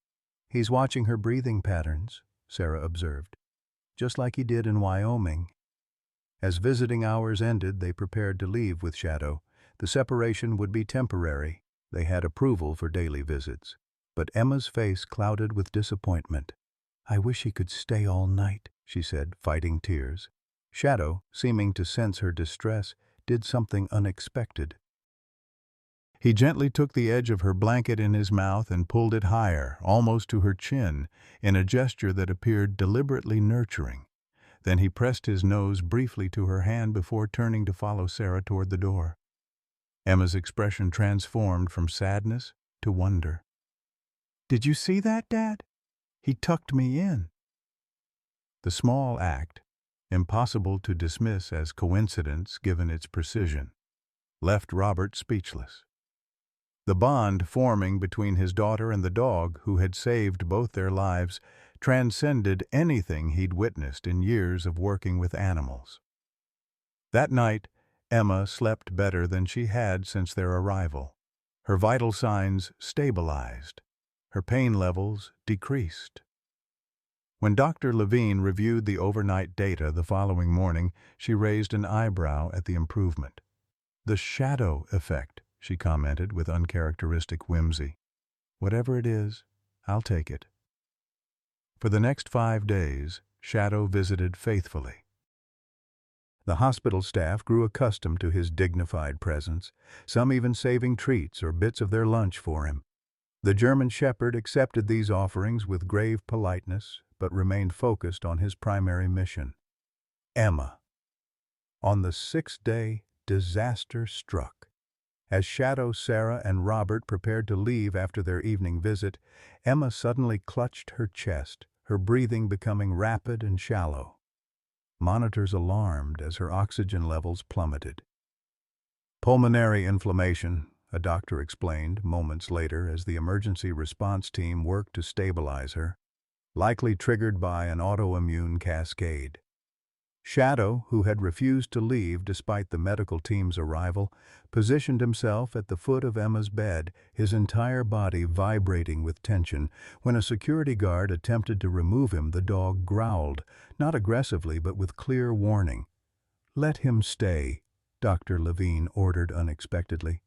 "He's watching her breathing patterns," Sarah observed, "just like he did in Wyoming." As visiting hours ended, they prepared to leave with Shadow. The separation would be temporary. They had approval for daily visits. But Emma's face clouded with disappointment. "I wish he could stay all night," she said, fighting tears. Shadow, seeming to sense her distress, did something unexpected. He gently took the edge of her blanket in his mouth and pulled it higher, almost to her chin, in a gesture that appeared deliberately nurturing. Then he pressed his nose briefly to her hand before turning to follow Sarah toward the door. Emma's expression transformed from sadness to wonder. "Did you see that, Dad? He tucked me in." The small act, impossible to dismiss as coincidence given its precision, left Robert speechless. The bond forming between his daughter and the dog, who had saved both their lives, transcended anything he'd witnessed in years of working with animals. That night, Emma slept better than she had since their arrival. Her vital signs stabilized. Her pain levels decreased. When Dr. Levine reviewed the overnight data the following morning, she raised an eyebrow at the improvement. "The shadow effect," she commented with uncharacteristic whimsy. "Whatever it is, I'll take it." For the next 5 days, Shadow visited faithfully. The hospital staff grew accustomed to his dignified presence, some even saving treats or bits of their lunch for him. The German Shepherd accepted these offerings with grave politeness, but remained focused on his primary mission. Emma. On the 6th day, disaster struck. As Shadow, Sarah, and Robert prepared to leave after their evening visit, Emma suddenly clutched her chest, her breathing becoming rapid and shallow. Monitors alarmed as her oxygen levels plummeted. "Pulmonary inflammation," a doctor explained moments later as the emergency response team worked to stabilize her, "likely triggered by an autoimmune cascade." Shadow, who had refused to leave despite the medical team's arrival, positioned himself at the foot of Emma's bed, his entire body vibrating with tension. When a security guard attempted to remove him, the dog growled, not aggressively but with clear warning. "Let him stay," Dr. Levine ordered unexpectedly.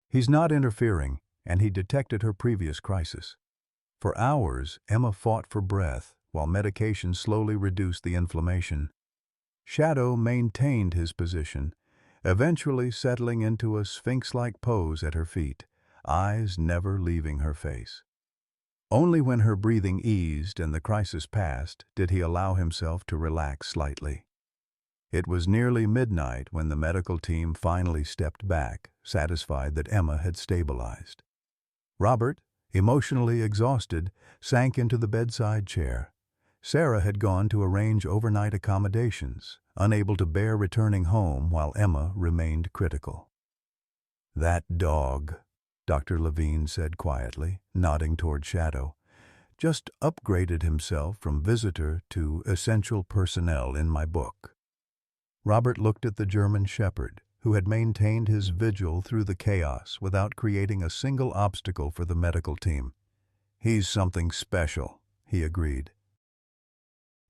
"He's not interfering," and he detected her previous crisis. For hours, Emma fought for breath, while medication slowly reduced the inflammation. Shadow maintained his position, eventually settling into a sphinx-like pose at her feet, eyes never leaving her face. Only when her breathing eased and the crisis passed did he allow himself to relax slightly. It was nearly midnight when the medical team finally stepped back, satisfied that Emma had stabilized. Robert, emotionally exhausted, sank into the bedside chair. Sarah had gone to arrange overnight accommodations, unable to bear returning home while Emma remained critical. "That dog," Dr. Levine said quietly, nodding toward Shadow, "just upgraded himself from visitor to essential personnel in my book." Robert looked at the German Shepherd, who had maintained his vigil through the chaos without creating a single obstacle for the medical team. "He's something special," he agreed.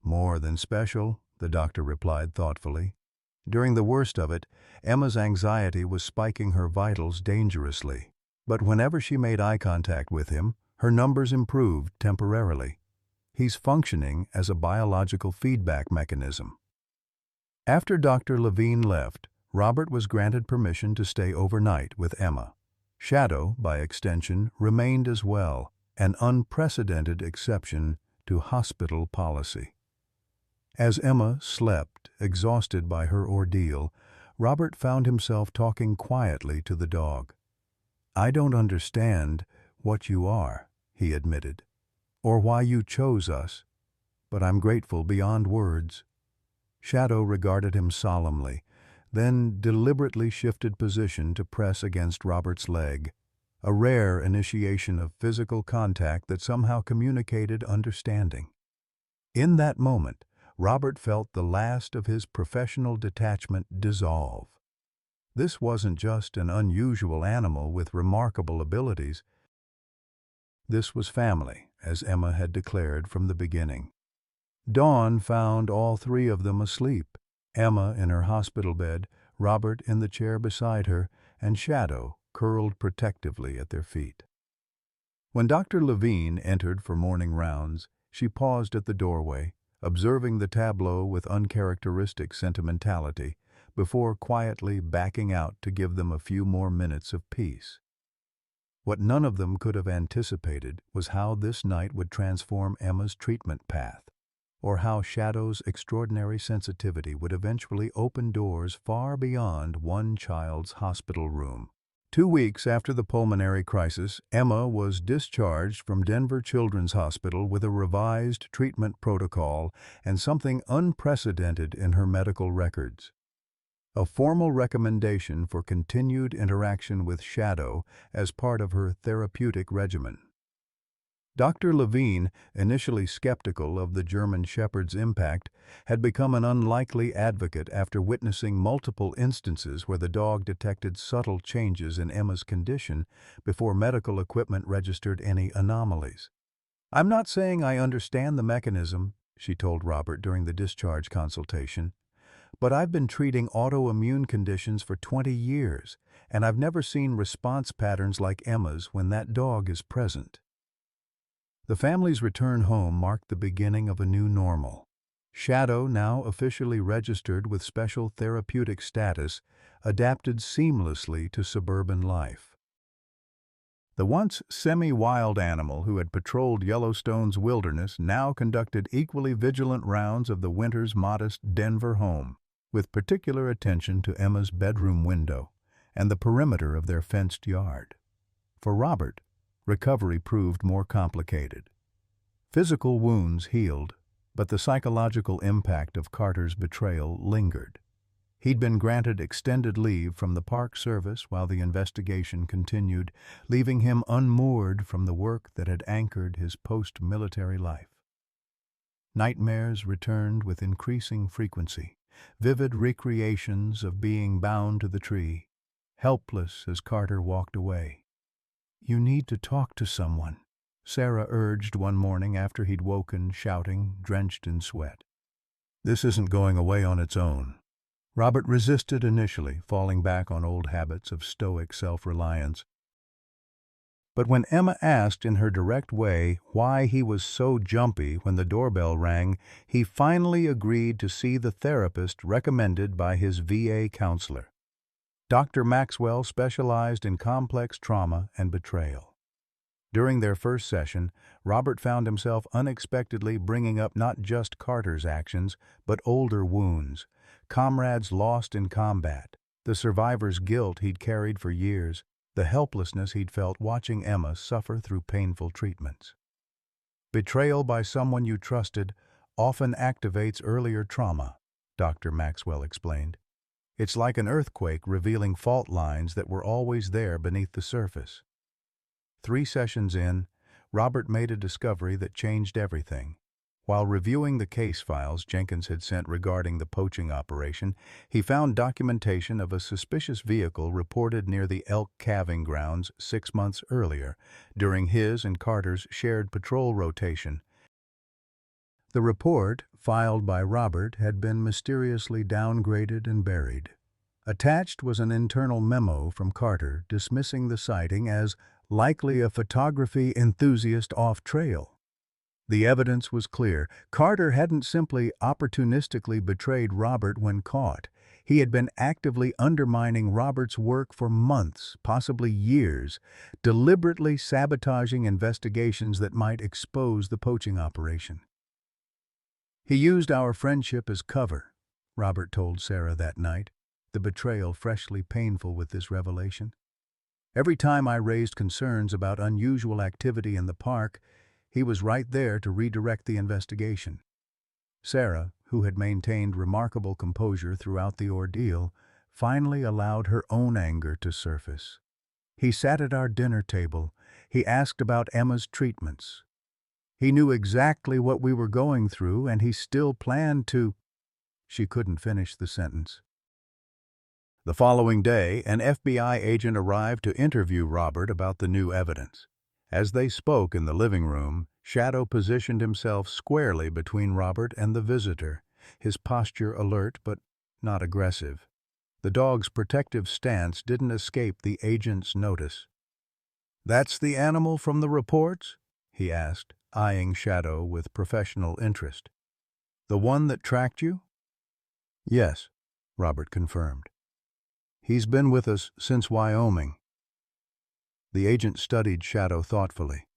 "More than special," the doctor replied thoughtfully. During the worst of it, Emma's anxiety was spiking her vitals dangerously. But whenever she made eye contact with him, her numbers improved temporarily. "He's functioning as a biological feedback mechanism." After Dr. Levine left, Robert was granted permission to stay overnight with Emma. Shadow, by extension, remained as well, an unprecedented exception to hospital policy. As Emma slept, exhausted by her ordeal, Robert found himself talking quietly to the dog. "I don't understand what you are," he admitted, "or why you chose us, but I'm grateful beyond words." Shadow regarded him solemnly, then deliberately shifted position to press against Robert's leg, a rare initiation of physical contact that somehow communicated understanding. In that moment, Robert felt the last of his professional detachment dissolve. This wasn't just an unusual animal with remarkable abilities. This was family, as Emma had declared from the beginning. Dawn found all three of them asleep, Emma in her hospital bed, Robert in the chair beside her, and Shadow curled protectively at their feet. When Dr. Levine entered for morning rounds, she paused at the doorway, observing the tableau with uncharacteristic sentimentality, before quietly backing out to give them a few more minutes of peace. What none of them could have anticipated was how this night would transform Emma's treatment path, or how Shadow's extraordinary sensitivity would eventually open doors far beyond one child's hospital room. 2 weeks after the pulmonary crisis, Emma was discharged from Denver Children's Hospital with a revised treatment protocol and something unprecedented in her medical records: a formal recommendation for continued interaction with Shadow as part of her therapeutic regimen. Dr. Levine, initially skeptical of the German Shepherd's impact, had become an unlikely advocate after witnessing multiple instances where the dog detected subtle changes in Emma's condition before medical equipment registered any anomalies. "I'm not saying I understand the mechanism," she told Robert during the discharge consultation, But I've been treating autoimmune conditions for 20 years, and I've never seen response patterns like Emma's when that dog is present. The family's return home marked the beginning of a new normal. Shadow, now officially registered with special therapeutic status, adapted seamlessly to suburban life. The once semi-wild animal who had patrolled Yellowstone's wilderness now conducted equally vigilant rounds of the Winters' modest Denver home, with particular attention to Emma's bedroom window and the perimeter of their fenced yard. For Robert, recovery proved more complicated. Physical wounds healed, but the psychological impact of Carter's betrayal lingered. He'd been granted extended leave from the Park Service while the investigation continued, leaving him unmoored from the work that had anchored his post-military life. Nightmares returned with increasing frequency, vivid recreations of being bound to the tree, helpless as Carter walked away. "You need to talk to someone," Sarah urged one morning after he'd woken, shouting, drenched in sweat. "This isn't going away on its own." Robert resisted initially, falling back on old habits of stoic self-reliance. But when Emma asked in her direct way why he was so jumpy when the doorbell rang, he finally agreed to see the therapist recommended by his VA counselor. Dr. Maxwell specialized in complex trauma and betrayal. During their first session, Robert found himself unexpectedly bringing up not just Carter's actions, but older wounds, comrades lost in combat, the survivor's guilt he'd carried for years, the helplessness he'd felt watching Emma suffer through painful treatments. Betrayal by someone you trusted often activates earlier trauma, Dr. Maxwell explained. It's like an earthquake revealing fault lines that were always there beneath the surface. 3 sessions in, Robert made a discovery that changed everything. While reviewing the case files Jenkins had sent regarding the poaching operation, he found documentation of a suspicious vehicle reported near the elk calving grounds 6 months earlier, during his and Carter's shared patrol rotation. The report, filed by Robert, had been mysteriously downgraded and buried. Attached was an internal memo from Carter dismissing the sighting as likely a photography enthusiast off-trail. The evidence was clear. Carter hadn't simply opportunistically betrayed Robert when caught. He had been actively undermining Robert's work for months, possibly years, deliberately sabotaging investigations that might expose the poaching operation. "He used our friendship as cover," Robert told Sarah that night, the betrayal freshly painful with this revelation. "Every time I raised concerns about unusual activity in the park, he was right there to redirect the investigation." Sarah, who had maintained remarkable composure throughout the ordeal, finally allowed her own anger to surface. "He sat at our dinner table. He asked about Emma's treatments. He knew exactly what we were going through, and he still planned to—" She couldn't finish the sentence. The following day, an FBI agent arrived to interview Robert about the new evidence. As they spoke in the living room, Shadow positioned himself squarely between Robert and the visitor, his posture alert but not aggressive. The dog's protective stance didn't escape the agent's notice. "That's the animal from the reports?" he asked, eyeing Shadow with professional interest. "The one that tracked you?" "Yes," Robert confirmed. "He's been with us since Wyoming." The agent studied Shadow thoughtfully.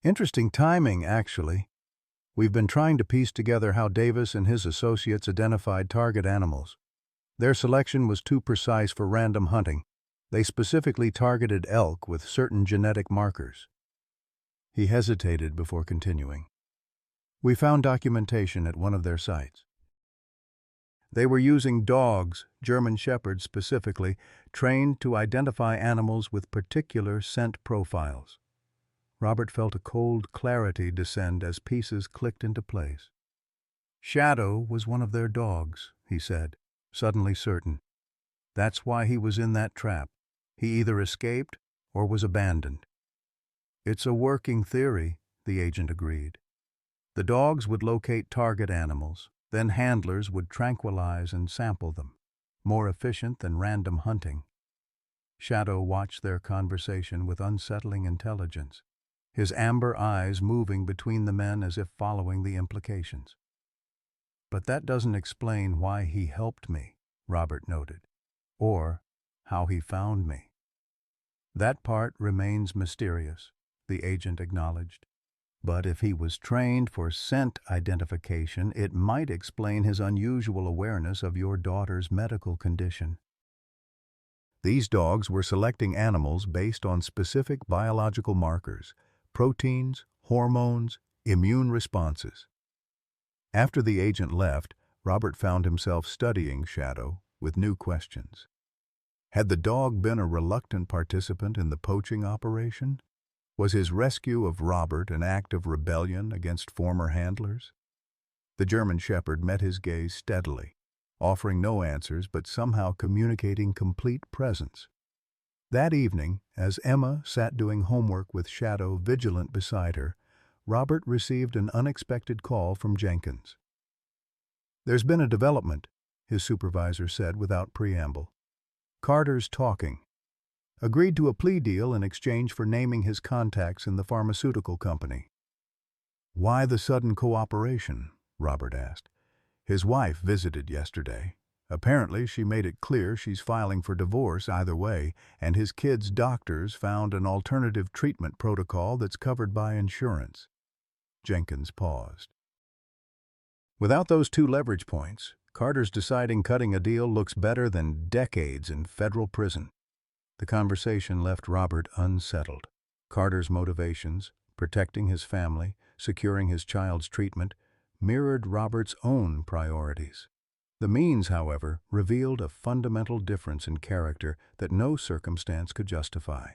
"Interesting timing, actually. We've been trying to piece together how Davis and his associates identified target animals. Their selection was too precise for random hunting. They specifically targeted elk with certain genetic markers." He hesitated before continuing. "We found documentation at one of their sites. They were using dogs, German Shepherds specifically, trained to identify animals with particular scent profiles." Robert felt a cold clarity descend as pieces clicked into place. "Shadow was one of their dogs," he said, suddenly certain. "That's why he was in that trap. He either escaped or was abandoned." "It's a working theory," the agent agreed. "The dogs would locate target animals, Then handlers would tranquilize and sample them, more efficient than random hunting. Shadow watched their conversation with unsettling intelligence, his amber eyes moving between the men as if following the implications. "But that doesn't explain why he helped me," Robert noted, "or how he found me." "That part remains mysterious," the agent acknowledged. "But if he was trained for scent identification, it might explain his unusual awareness of your daughter's medical condition." These dogs were selecting animals based on specific biological markers: proteins, hormones, immune responses. After the agent left, Robert found himself studying Shadow with new questions. Had the dog been a reluctant participant in the poaching operation? Was his rescue of Robert an act of rebellion against former handlers? The German Shepherd met his gaze steadily, offering no answers but somehow communicating complete presence. That evening, as Emma sat doing homework with Shadow vigilant beside her, Robert received an unexpected call from Jenkins. "There's been a development," his supervisor said without preamble. "Carter's talking. Agreed to a plea deal in exchange for naming his contacts in the pharmaceutical company." "Why the sudden cooperation?" Robert asked. "His wife visited yesterday. Apparently she made it clear she's filing for divorce either way, and his kid's doctors found an alternative treatment protocol that's covered by insurance." Jenkins paused. "Without those two leverage points, Carter's deciding cutting a deal looks better than decades in federal prison." The conversation left Robert unsettled. Carter's motivations, protecting his family, securing his child's treatment, mirrored Robert's own priorities. The means, however, revealed a fundamental difference in character that no circumstance could justify.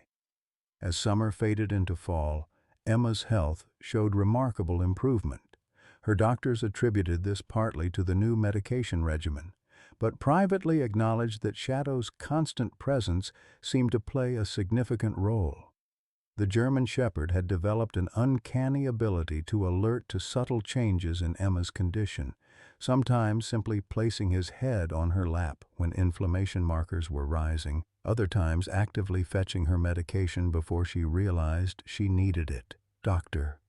As summer faded into fall, Emma's health showed remarkable improvement. Her doctors attributed this partly to the new medication regimen, but privately acknowledged that Shadow's constant presence seemed to play a significant role. The German Shepherd had developed an uncanny ability to alert to subtle changes in Emma's condition, sometimes simply placing his head on her lap when inflammation markers were rising, other times actively fetching her medication before she realized she needed it. "Doctor."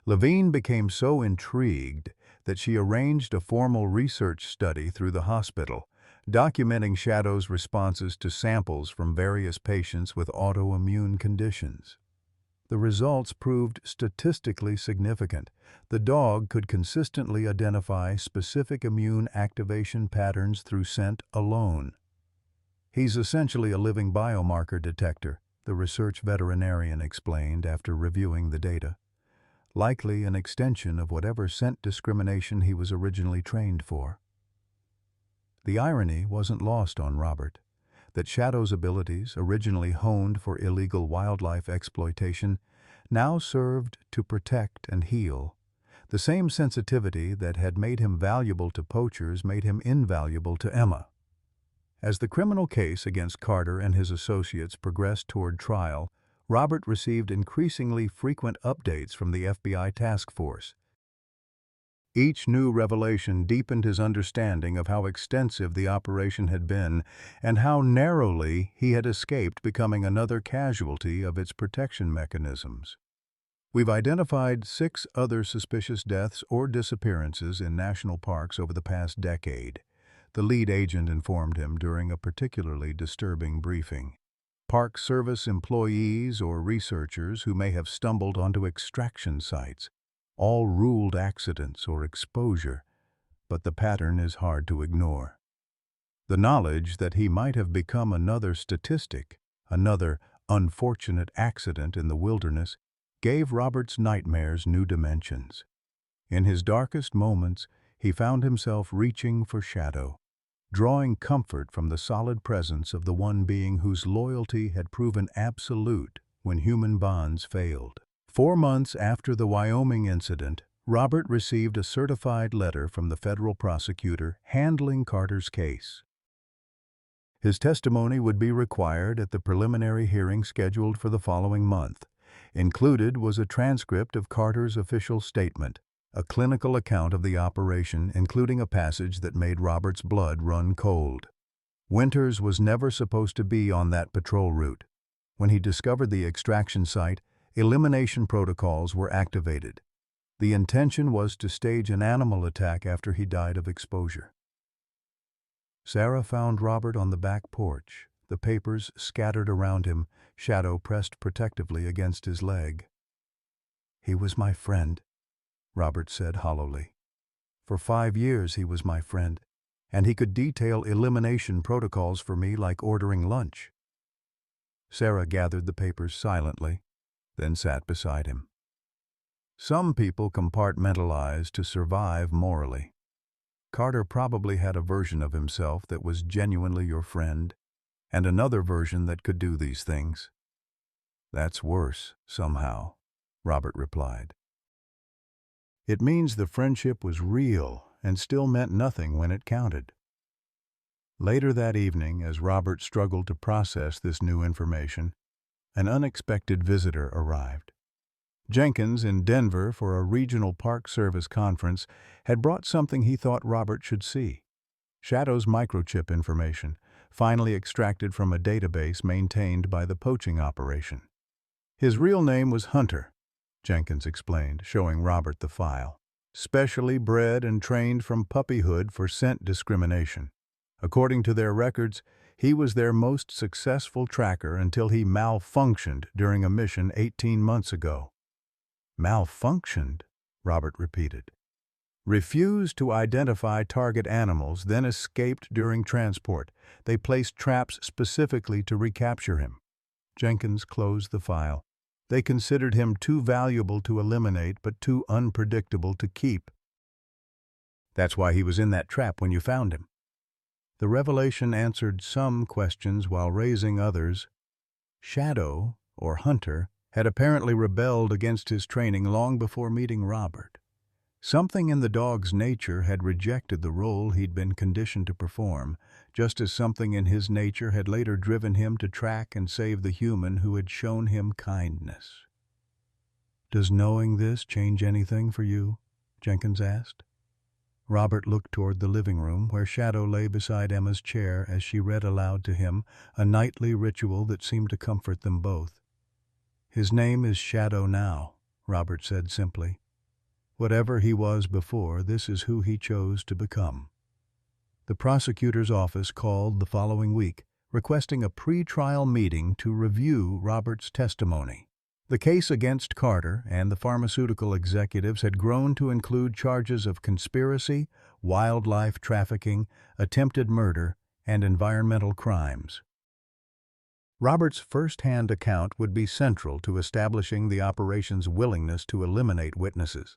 Levine became so intrigued that she arranged a formal research study through the hospital, documenting Shadow's responses to samples from various patients with autoimmune conditions. The results proved statistically significant. The dog could consistently identify specific immune activation patterns through scent alone. "He's essentially a living biomarker detector," the research veterinarian explained after reviewing the data. "Likely an extension of whatever scent discrimination he was originally trained for." The irony wasn't lost on Robert, that Shadow's abilities, originally honed for illegal wildlife exploitation, now served to protect and heal. The same sensitivity that had made him valuable to poachers made him invaluable to Emma. As the criminal case against Carter and his associates progressed toward trial, Robert received increasingly frequent updates from the FBI task force. Each new revelation deepened his understanding of how extensive the operation had been and how narrowly he had escaped becoming another casualty of its protection mechanisms. "We've identified 6 other suspicious deaths or disappearances in national parks over the past decade," the lead agent informed him during a particularly disturbing briefing. "Park Service employees or researchers who may have stumbled onto extraction sites, all ruled accidents or exposure, but the pattern is hard to ignore." The knowledge that he might have become another statistic, another unfortunate accident in the wilderness, gave Robert's nightmares new dimensions. In his darkest moments, he found himself reaching for Shadow, drawing comfort from the solid presence of the one being whose loyalty had proven absolute when human bonds failed. 4 months after the Wyoming incident, Robert received a certified letter from the federal prosecutor handling Carter's case. His testimony would be required at the preliminary hearing scheduled for the following month. Included was a transcript of Carter's official statement, a clinical account of the operation, including a passage that made Robert's blood run cold. Winters was never supposed to be on that patrol route. When he discovered the extraction site, elimination protocols were activated. The intention was to stage an animal attack after he died of exposure. Sarah found Robert on the back porch, the papers scattered around him, Shadow pressed protectively against his leg. "He was my friend," Robert said hollowly. "For 5 years he was my friend, and he could detail elimination protocols for me like ordering lunch." Sarah gathered the papers silently, then sat beside him. "Some people compartmentalize to survive morally. Carter probably had a version of himself that was genuinely your friend, and another version that could do these things." "That's worse, somehow," Robert replied. "It means the friendship was real and still meant nothing when it counted." Later that evening, as Robert struggled to process this new information, an unexpected visitor arrived. Jenkins, in Denver for a regional Park Service conference, had brought something he thought Robert should see: Shadow's microchip information, finally extracted from a database maintained by the poaching operation. "His real name was Hunter," Jenkins explained, showing Robert the file. "Specially bred and trained from puppyhood for scent discrimination. According to their records, he was their most successful tracker until he malfunctioned during a mission 18 months ago." "Malfunctioned?" Robert repeated. "Refused to identify target animals, then escaped during transport. They placed traps specifically to recapture him." Jenkins closed the file. "They considered him too valuable to eliminate, but too unpredictable to keep." "That's why he was in that trap when you found him." The revelation answered some questions while raising others. Shadow, or Hunter, had apparently rebelled against his training long before meeting Robert. Something in the dog's nature had rejected the role he'd been conditioned to perform, just as something in his nature had later driven him to track and save the human who had shown him kindness. "Does knowing this change anything for you?" Jenkins asked. Robert looked toward the living room, where Shadow lay beside Emma's chair as she read aloud to him a nightly ritual that seemed to comfort them both. "His name is Shadow now," Robert said simply. "Whatever he was before, this is who he chose to become." The prosecutor's office called the following week, requesting a pre-trial meeting to review Robert's testimony. The case against Carter and the pharmaceutical executives had grown to include charges of conspiracy, wildlife trafficking, attempted murder, and environmental crimes. Robert's first-hand account would be central to establishing the operation's willingness to eliminate witnesses.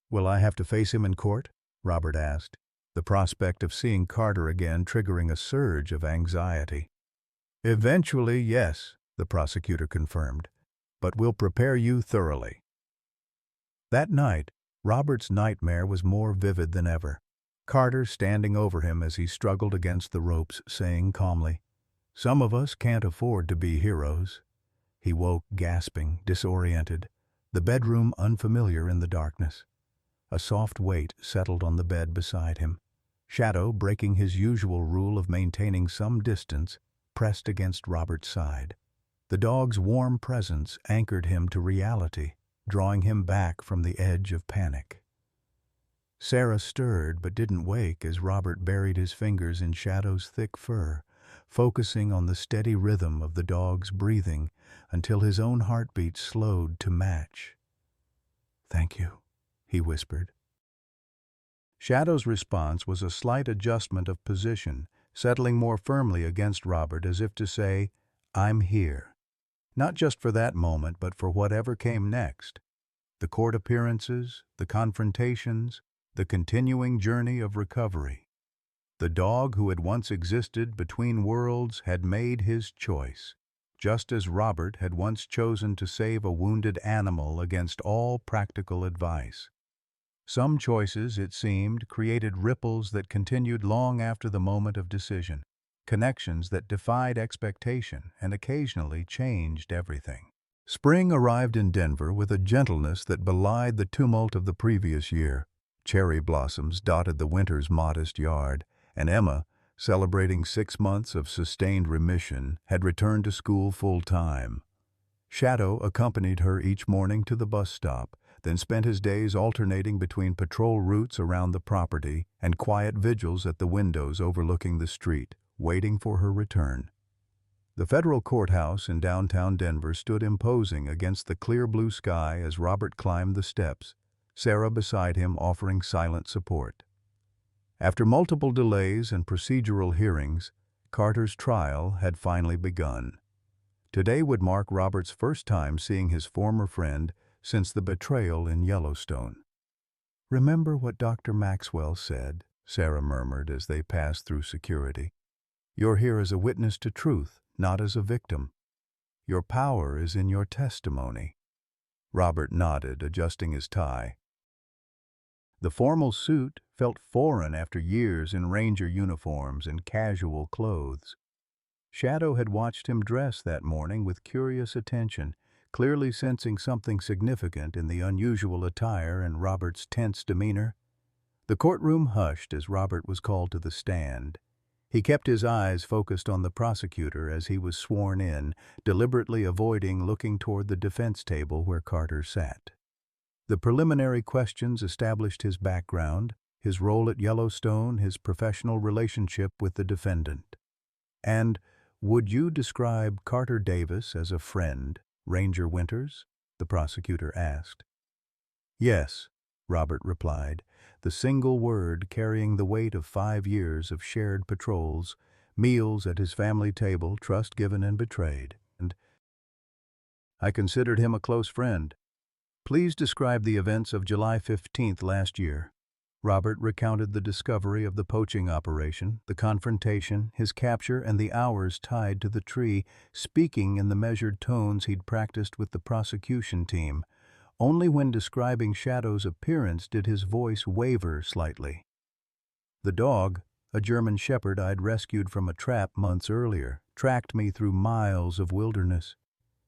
"Will I have to face him in court?" Robert asked, the prospect of seeing Carter again triggering a surge of anxiety. "Eventually, yes," the prosecutor confirmed, "but we'll prepare you thoroughly." That night, Robert's nightmare was more vivid than ever. Carter standing over him as he struggled against the ropes, saying calmly, "Some of us can't afford to be heroes." He woke, gasping, disoriented, the bedroom unfamiliar in the darkness. A soft weight settled on the bed beside him. Shadow, breaking his usual rule of maintaining some distance, pressed against Robert's side. The dog's warm presence anchored him to reality, drawing him back from the edge of panic. Sarah stirred but didn't wake as Robert buried his fingers in Shadow's thick fur, focusing on the steady rhythm of the dog's breathing until his own heartbeat slowed to match. "Thank you," he whispered. Shadow's response was a slight adjustment of position, settling more firmly against Robert as if to say, "I'm here." Not just for that moment, but for whatever came next. The court appearances, the confrontations, the continuing journey of recovery. The dog who had once existed between worlds had made his choice, just as Robert had once chosen to save a wounded animal against all practical advice. Some choices, it seemed, created ripples that continued long after the moment of decision, connections that defied expectation and occasionally changed everything. Spring arrived in Denver with a gentleness that belied the tumult of the previous year. Cherry blossoms dotted the winter's modest yard, and Emma, celebrating 6 months of sustained remission, had returned to school full-time. Shadow accompanied her each morning to the bus stop, then spent his days alternating between patrol routes around the property and quiet vigils at the windows overlooking the street, waiting for her return. The federal courthouse in downtown Denver stood imposing against the clear blue sky as Robert climbed the steps, Sarah beside him offering silent support. After multiple delays and procedural hearings, Carter's trial had finally begun. Today would mark Robert's first time seeing his former friend since the betrayal in Yellowstone. "Remember what Dr. Maxwell said," Sarah murmured as they passed through security. "You're here as a witness to truth, not as a victim. Your power is in your testimony." Robert nodded, adjusting his tie. The formal suit felt foreign after years in ranger uniforms and casual clothes. Shadow had watched him dress that morning with curious attention, clearly sensing something significant in the unusual attire and Robert's tense demeanor. The courtroom hushed as Robert was called to the stand. He kept his eyes focused on the prosecutor as he was sworn in, deliberately avoiding looking toward the defense table where Carter sat. The preliminary questions established his background, his role at Yellowstone, his professional relationship with the defendant. "And would you describe Carter Davis as a friend, Ranger Winters?" the prosecutor asked. "Yes," Robert replied, the single word carrying the weight of 5 years of shared patrols, meals at his family table, trust given and betrayed. "And I considered him a close friend." "Please describe the events of July 15th last year." Robert recounted the discovery of the poaching operation, the confrontation, his capture, and the hours tied to the tree, speaking in the measured tones he'd practiced with the prosecution team. Only when describing Shadow's appearance did his voice waver slightly. "The dog, a German shepherd I'd rescued from a trap months earlier, tracked me through miles of wilderness.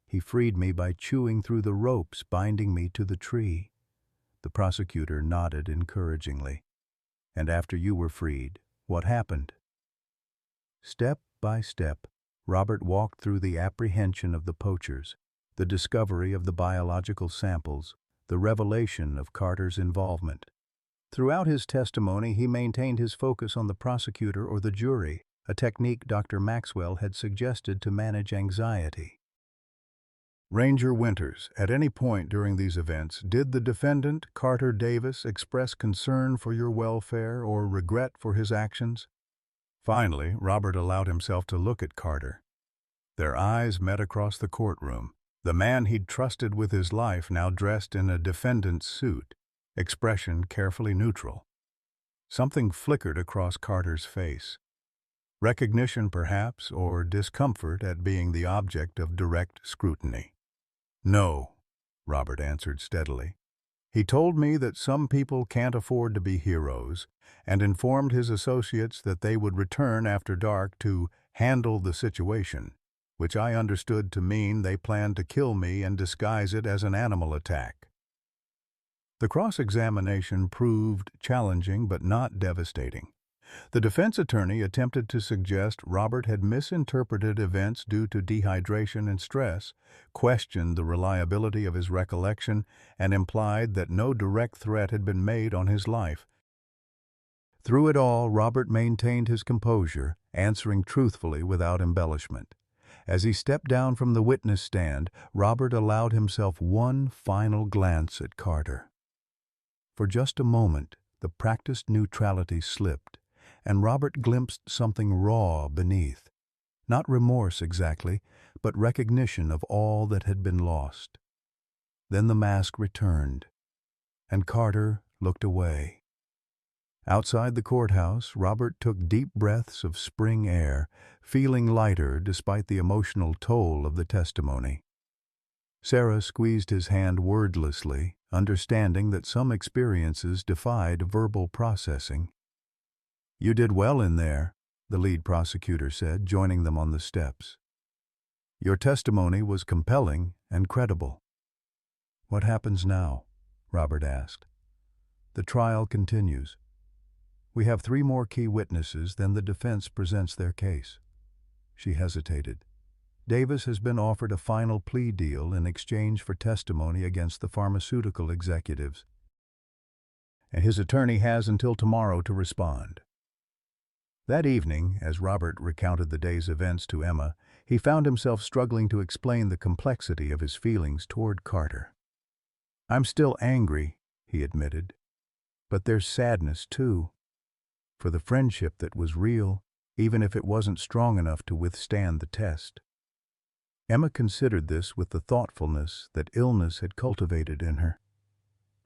He freed me by chewing through the ropes binding me to the tree." The prosecutor nodded encouragingly. "And after you were freed, what happened?" Step by step, Robert walked through the apprehension of the poachers, the discovery of the biological samples, the revelation of Carter's involvement. Throughout his testimony, he maintained his focus on the prosecutor or the jury, a technique Dr. Maxwell had suggested to manage anxiety. "Ranger Winters, at any point during these events, did the defendant, Carter Davis, express concern for your welfare or regret for his actions?" Finally, Robert allowed himself to look at Carter. Their eyes met across the courtroom. The man he'd trusted with his life now dressed in a defendant's suit, expression carefully neutral. Something flickered across Carter's face. Recognition, perhaps, or discomfort at being the object of direct scrutiny. "No," Robert answered steadily. "He told me that some people can't afford to be heroes, and informed his associates that they would return after dark to handle the situation, which I understood to mean they planned to kill me and disguise it as an animal attack." The cross-examination proved challenging but not devastating. The defense attorney attempted to suggest Robert had misinterpreted events due to dehydration and stress, questioned the reliability of his recollection, and implied that no direct threat had been made on his life. Through it all, Robert maintained his composure, answering truthfully without embellishment. As he stepped down from the witness stand, Robert allowed himself one final glance at Carter. For just a moment, the practiced neutrality slipped, and Robert glimpsed something raw beneath. Not remorse exactly, but recognition of all that had been lost. Then the mask returned, and Carter looked away. Outside the courthouse, Robert took deep breaths of spring air, feeling lighter despite the emotional toll of the testimony. Sarah squeezed his hand wordlessly, understanding that some experiences defied verbal processing. "You did well in there," the lead prosecutor said, joining them on the steps. "Your testimony was compelling and credible. "What happens now?" Robert asked. "The trial continues. We have 3 more key witnesses, then the defense presents their case." She hesitated. "Davis has been offered a final plea deal in exchange for testimony against the pharmaceutical executives, and his attorney has until tomorrow to respond." That evening, as Robert recounted the day's events to Emma, he found himself struggling to explain the complexity of his feelings toward Carter. "I'm still angry," he admitted, "but there's sadness, too, for the friendship that was real, even if it wasn't strong enough to withstand the test." Emma considered this with the thoughtfulness that illness had cultivated in her.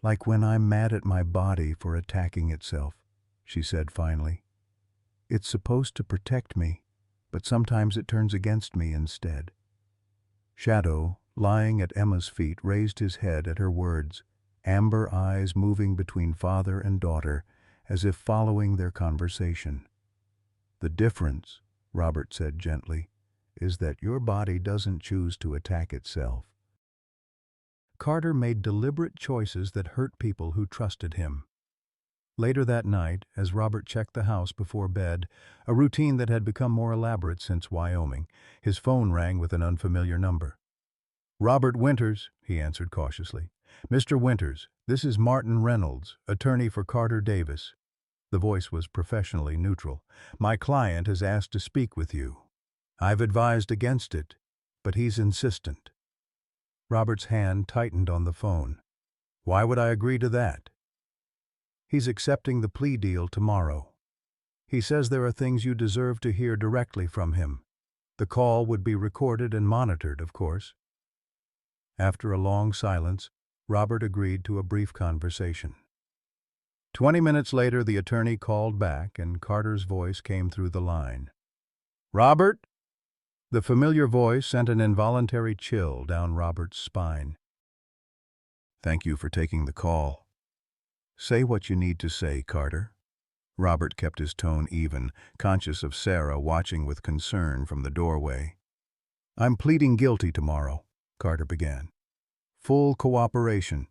"Like when I'm mad at my body for attacking itself," she said finally. "It's supposed to protect me, but sometimes it turns against me instead." Shadow, lying at Emma's feet, raised his head at her words, amber eyes moving between father and daughter, as if following their conversation. "The difference," Robert said gently, "is that your body doesn't choose to attack itself." Carter made deliberate choices that hurt people who trusted him. Later that night, as Robert checked the house before bed, a routine that had become more elaborate since Wyoming, his phone rang with an unfamiliar number. "Robert Winters," he answered cautiously. "Mr. Winters, this is Martin Reynolds, attorney for Carter Davis." The voice was professionally neutral. "My client has asked to speak with you. I've advised against it, but he's insistent." Robert's hand tightened on the phone. "Why would I agree to that?" "He's accepting the plea deal tomorrow. He says there are things you deserve to hear directly from him. The call would be recorded and monitored, of course." After a long silence, Robert agreed to a brief conversation. 20 minutes later, the attorney called back, and Carter's voice came through the line. "Robert?" The familiar voice sent an involuntary chill down Robert's spine. "Thank you for taking the call." "Say what you need to say, Carter." Robert kept his tone even, conscious of Sarah watching with concern from the doorway. "I'm pleading guilty tomorrow," Carter began. "Full cooperation.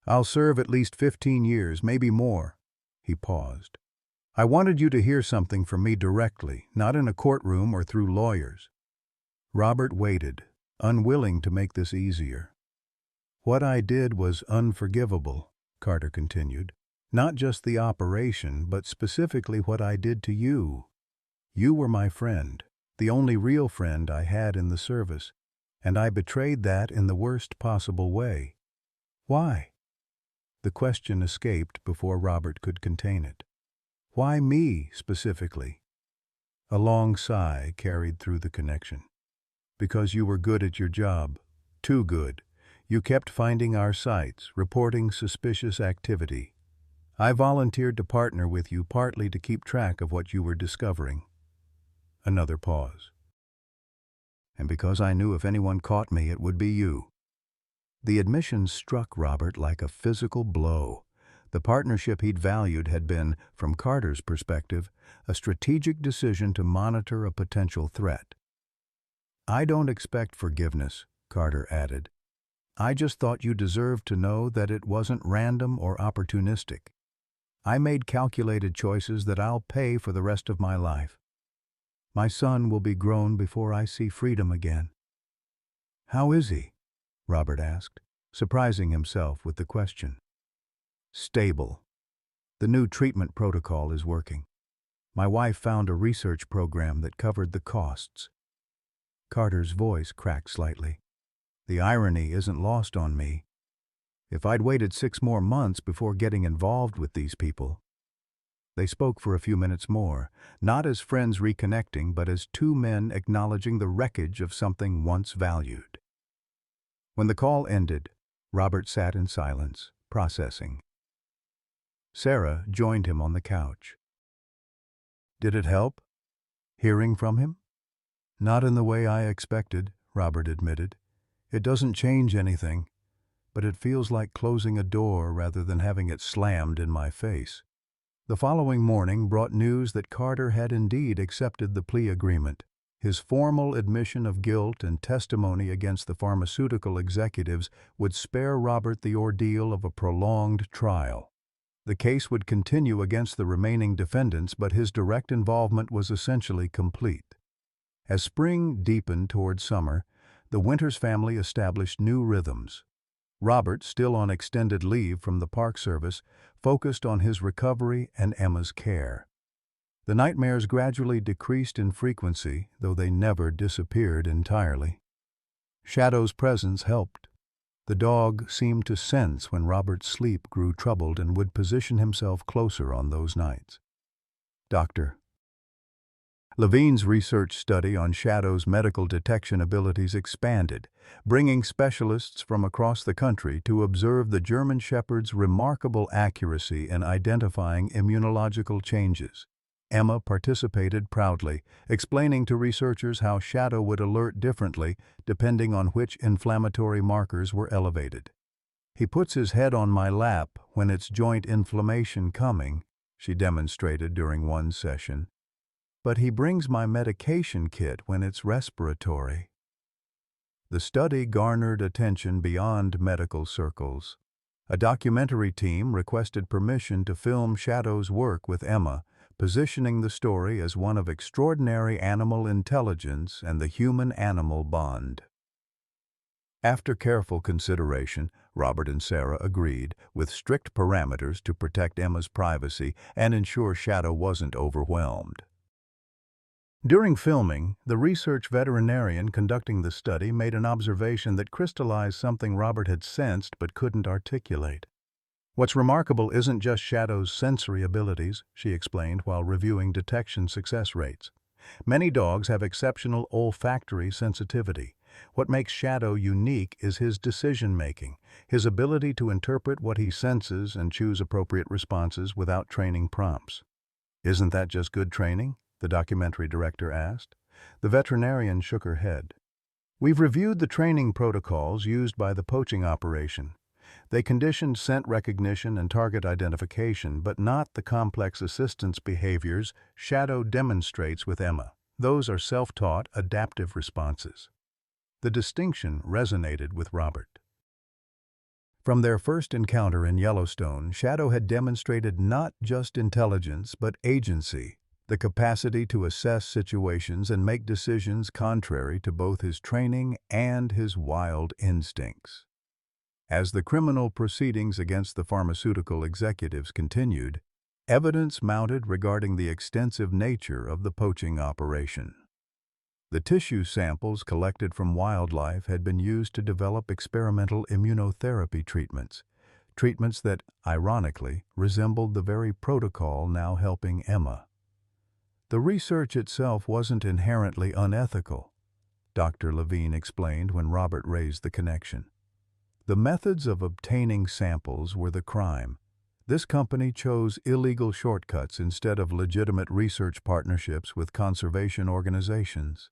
I'll serve at least 15 years, maybe more." He paused. "I wanted you to hear something from me directly, not in a courtroom or through lawyers." Robert waited, unwilling to make this easier. "What I did was unforgivable," Carter continued. "Not just the operation, but specifically what I did to you. You were my friend, the only real friend I had in the service, and I betrayed that in the worst possible way. Why?" The question escaped before Robert could contain it. "Why me, specifically?" A long sigh carried through the connection. "Because you were good at your job. Too good. You kept finding our sites, reporting suspicious activity. I volunteered to partner with you partly to keep track of what you were discovering." Another pause. "And because I knew if anyone caught me, it would be you." The admission struck Robert like a physical blow. The partnership he'd valued had been, from Carter's perspective, a strategic decision to monitor a potential threat. "I don't expect forgiveness," Carter added. "I just thought you deserved to know that it wasn't random or opportunistic. I made calculated choices that I'll pay for the rest of my life. My son will be grown before I see freedom again." "How is he?" Robert asked, surprising himself with the question. "Stable. The new treatment protocol is working. My wife found a research program that covered the costs." Carter's voice cracked slightly. "The irony isn't lost on me. If I'd waited 6 more months before getting involved with these people." They spoke for a few minutes more, not as friends reconnecting, but as 2 men acknowledging the wreckage of something once valued. When the call ended, Robert sat in silence, processing. Sarah joined him on the couch. "Did it help, hearing from him?" "Not in the way I expected," Robert admitted. "It doesn't change anything, but it feels like closing a door rather than having it slammed in my face." The following morning brought news that Carter had indeed accepted the plea agreement. His formal admission of guilt and testimony against the pharmaceutical executives would spare Robert the ordeal of a prolonged trial. The case would continue against the remaining defendants, but his direct involvement was essentially complete. As spring deepened toward summer, the Winters family established new rhythms. Robert, still on extended leave from the Park Service, focused on his recovery and Emma's care. The nightmares gradually decreased in frequency, though they never disappeared entirely. Shadow's presence helped. The dog seemed to sense when Robert's sleep grew troubled and would position himself closer on those nights. Dr. Levine's research study on Shadow's medical detection abilities expanded, bringing specialists from across the country to observe the German Shepherd's remarkable accuracy in identifying immunological changes. Emma participated proudly, explaining to researchers how Shadow would alert differently depending on which inflammatory markers were elevated. "He puts his head on my lap when it's joint inflammation coming," she demonstrated during one session. "But he brings my medication kit when it's respiratory." The study garnered attention beyond medical circles. A documentary team requested permission to film Shadow's work with Emma, positioning the story as one of extraordinary animal intelligence and the human-animal bond. After careful consideration, Robert and Sarah agreed, with strict parameters to protect Emma's privacy and ensure Shadow wasn't overwhelmed. During filming, the research veterinarian conducting the study made an observation that crystallized something Robert had sensed but couldn't articulate. "What's remarkable isn't just Shadow's sensory abilities," she explained while reviewing detection success rates. "Many dogs have exceptional olfactory sensitivity. What makes Shadow unique is his decision-making, his ability to interpret what he senses and choose appropriate responses without training prompts." "Isn't that just good training?" the documentary director asked. The veterinarian shook her head. "We've reviewed the training protocols used by the poaching operation. They conditioned scent recognition and target identification, but not the complex assistance behaviors Shadow demonstrates with Emma. Those are self-taught, adaptive responses." The distinction resonated with Robert. From their first encounter in Yellowstone, Shadow had demonstrated not just intelligence but agency, the capacity to assess situations and make decisions contrary to both his training and his wild instincts. As the criminal proceedings against the pharmaceutical executives continued, evidence mounted regarding the extensive nature of the poaching operation. The tissue samples collected from wildlife had been used to develop experimental immunotherapy treatments that, ironically, resembled the very protocol now helping Emma. The research itself wasn't inherently unethical, Dr. Levine explained when Robert raised the connection. The methods of obtaining samples were the crime. This company chose illegal shortcuts instead of legitimate research partnerships with conservation organizations.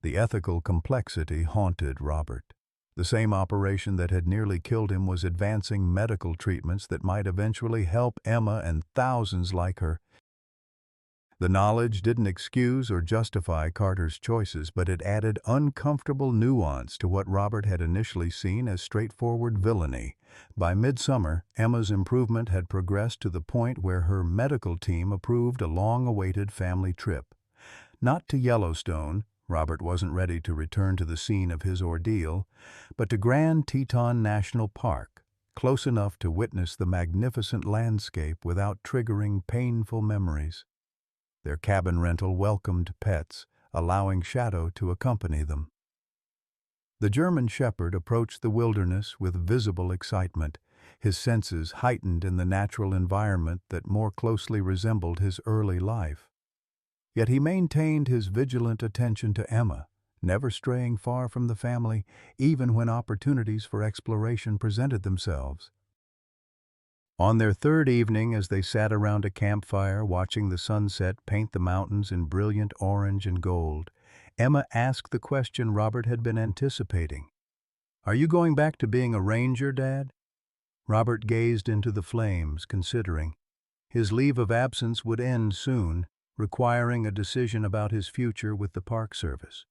The ethical complexity haunted Robert. The same operation that had nearly killed him was advancing medical treatments that might eventually help Emma and thousands like her. The knowledge didn't excuse or justify Carter's choices, but it added uncomfortable nuance to what Robert had initially seen as straightforward villainy. By midsummer, Emma's improvement had progressed to the point where her medical team approved a long-awaited family trip. Not to Yellowstone, Robert wasn't ready to return to the scene of his ordeal, but to Grand Teton National Park, close enough to witness the magnificent landscape without triggering painful memories. Their cabin rental welcomed pets, allowing Shadow to accompany them. The German Shepherd approached the wilderness with visible excitement, his senses heightened in the natural environment that more closely resembled his early life. Yet he maintained his vigilant attention to Emma, never straying far from the family, even when opportunities for exploration presented themselves. On their third evening, as they sat around a campfire watching the sunset paint the mountains in brilliant orange and gold, Emma asked the question Robert had been anticipating. "Are you going back to being a ranger, Dad?" Robert gazed into the flames, considering. His leave of absence would end soon, requiring a decision about his future with the Park Service.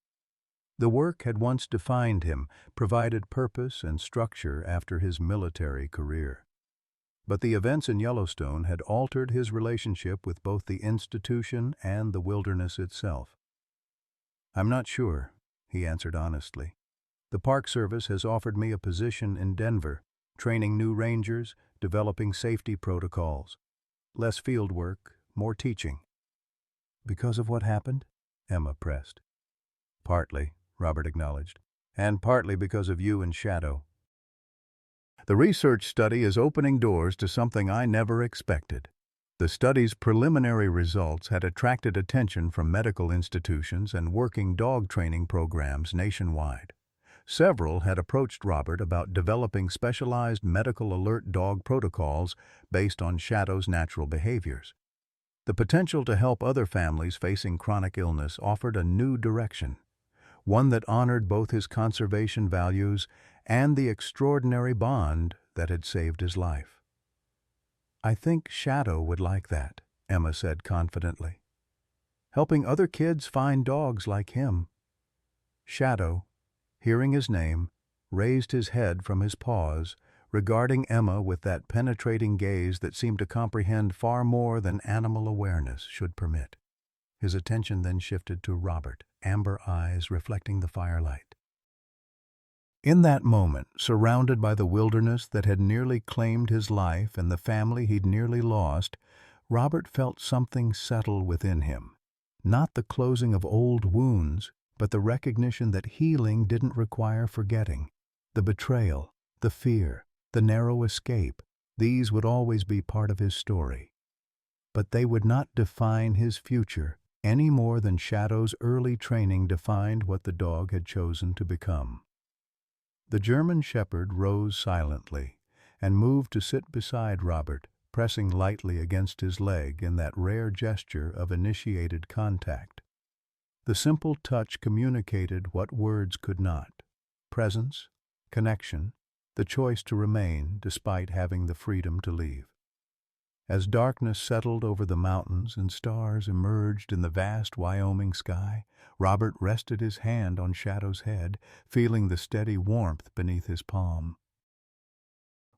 The work had once defined him, provided purpose and structure after his military career. But the events in Yellowstone had altered his relationship with both the institution and the wilderness itself. "I'm not sure," he answered honestly. "The Park Service has offered me a position in Denver, training new rangers, developing safety protocols. Less field work, more teaching." "Because of what happened?" Emma pressed. "Partly," Robert acknowledged, "and partly because of you and Shadow. The research study is opening doors to something I never expected." The study's preliminary results had attracted attention from medical institutions and working dog training programs nationwide. Several had approached Robert about developing specialized medical alert dog protocols based on Shadow's natural behaviors. The potential to help other families facing chronic illness offered a new direction, one that honored both his conservation values and the extraordinary bond that had saved his life. "I think Shadow would like that," Emma said confidently. "Helping other kids find dogs like him." Shadow, hearing his name, raised his head from his paws, regarding Emma with that penetrating gaze that seemed to comprehend far more than animal awareness should permit. His attention then shifted to Robert, amber eyes reflecting the firelight. In that moment, surrounded by the wilderness that had nearly claimed his life and the family he'd nearly lost, Robert felt something settle within him. Not the closing of old wounds, but the recognition that healing didn't require forgetting. The betrayal, the fear, the narrow escape, these would always be part of his story. But they would not define his future any more than Shadow's early training defined what the dog had chosen to become. The German Shepherd rose silently and moved to sit beside Robert, pressing lightly against his leg in that rare gesture of initiated contact. The simple touch communicated what words could not: presence, connection, the choice to remain despite having the freedom to leave. As darkness settled over the mountains and stars emerged in the vast Wyoming sky, Robert rested his hand on Shadow's head, feeling the steady warmth beneath his palm.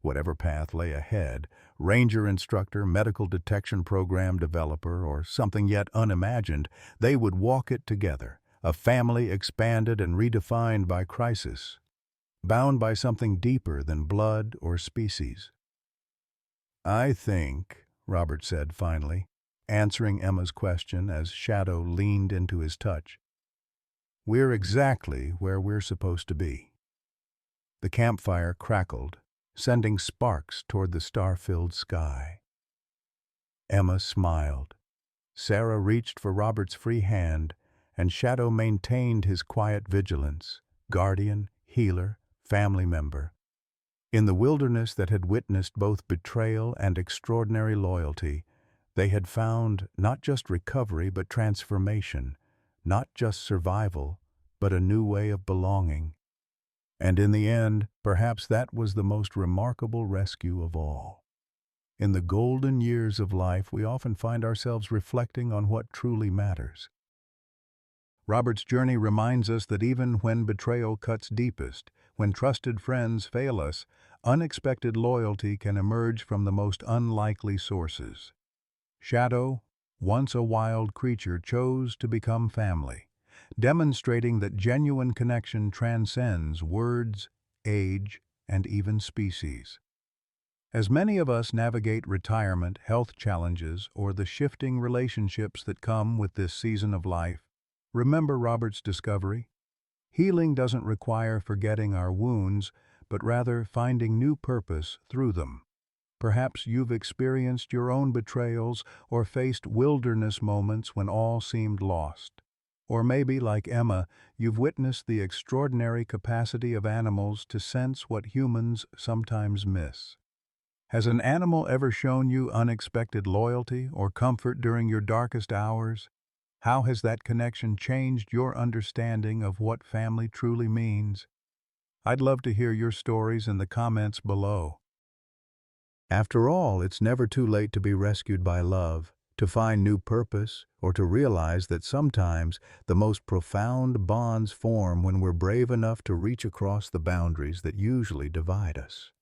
Whatever path lay ahead, ranger instructor, medical detection program developer, or something yet unimagined, they would walk it together, a family expanded and redefined by crisis, bound by something deeper than blood or species. "I think," Robert said finally, answering Emma's question as Shadow leaned into his touch, "we're exactly where we're supposed to be." The campfire crackled, sending sparks toward the star-filled sky. Emma smiled. Sarah reached for Robert's free hand, and Shadow maintained his quiet vigilance, guardian, healer, family member. In the wilderness that had witnessed both betrayal and extraordinary loyalty, they had found not just recovery but transformation, not just survival, but a new way of belonging. And in the end, perhaps that was the most remarkable rescue of all. In the golden years of life, we often find ourselves reflecting on what truly matters. Robert's journey reminds us that even when betrayal cuts deepest, when trusted friends fail us, unexpected loyalty can emerge from the most unlikely sources. Shadow, once a wild creature, chose to become family, demonstrating that genuine connection transcends words, age, and even species. As many of us navigate retirement, health challenges, or the shifting relationships that come with this season of life, remember Robert's discovery. Healing doesn't require forgetting our wounds, but rather finding new purpose through them. Perhaps you've experienced your own betrayals or faced wilderness moments when all seemed lost. Or maybe, like Emma, you've witnessed the extraordinary capacity of animals to sense what humans sometimes miss. Has an animal ever shown you unexpected loyalty or comfort during your darkest hours? How has that connection changed your understanding of what family truly means? I'd love to hear your stories in the comments below. After all, it's never too late to be rescued by love, to find new purpose, or to realize that sometimes the most profound bonds form when we're brave enough to reach across the boundaries that usually divide us.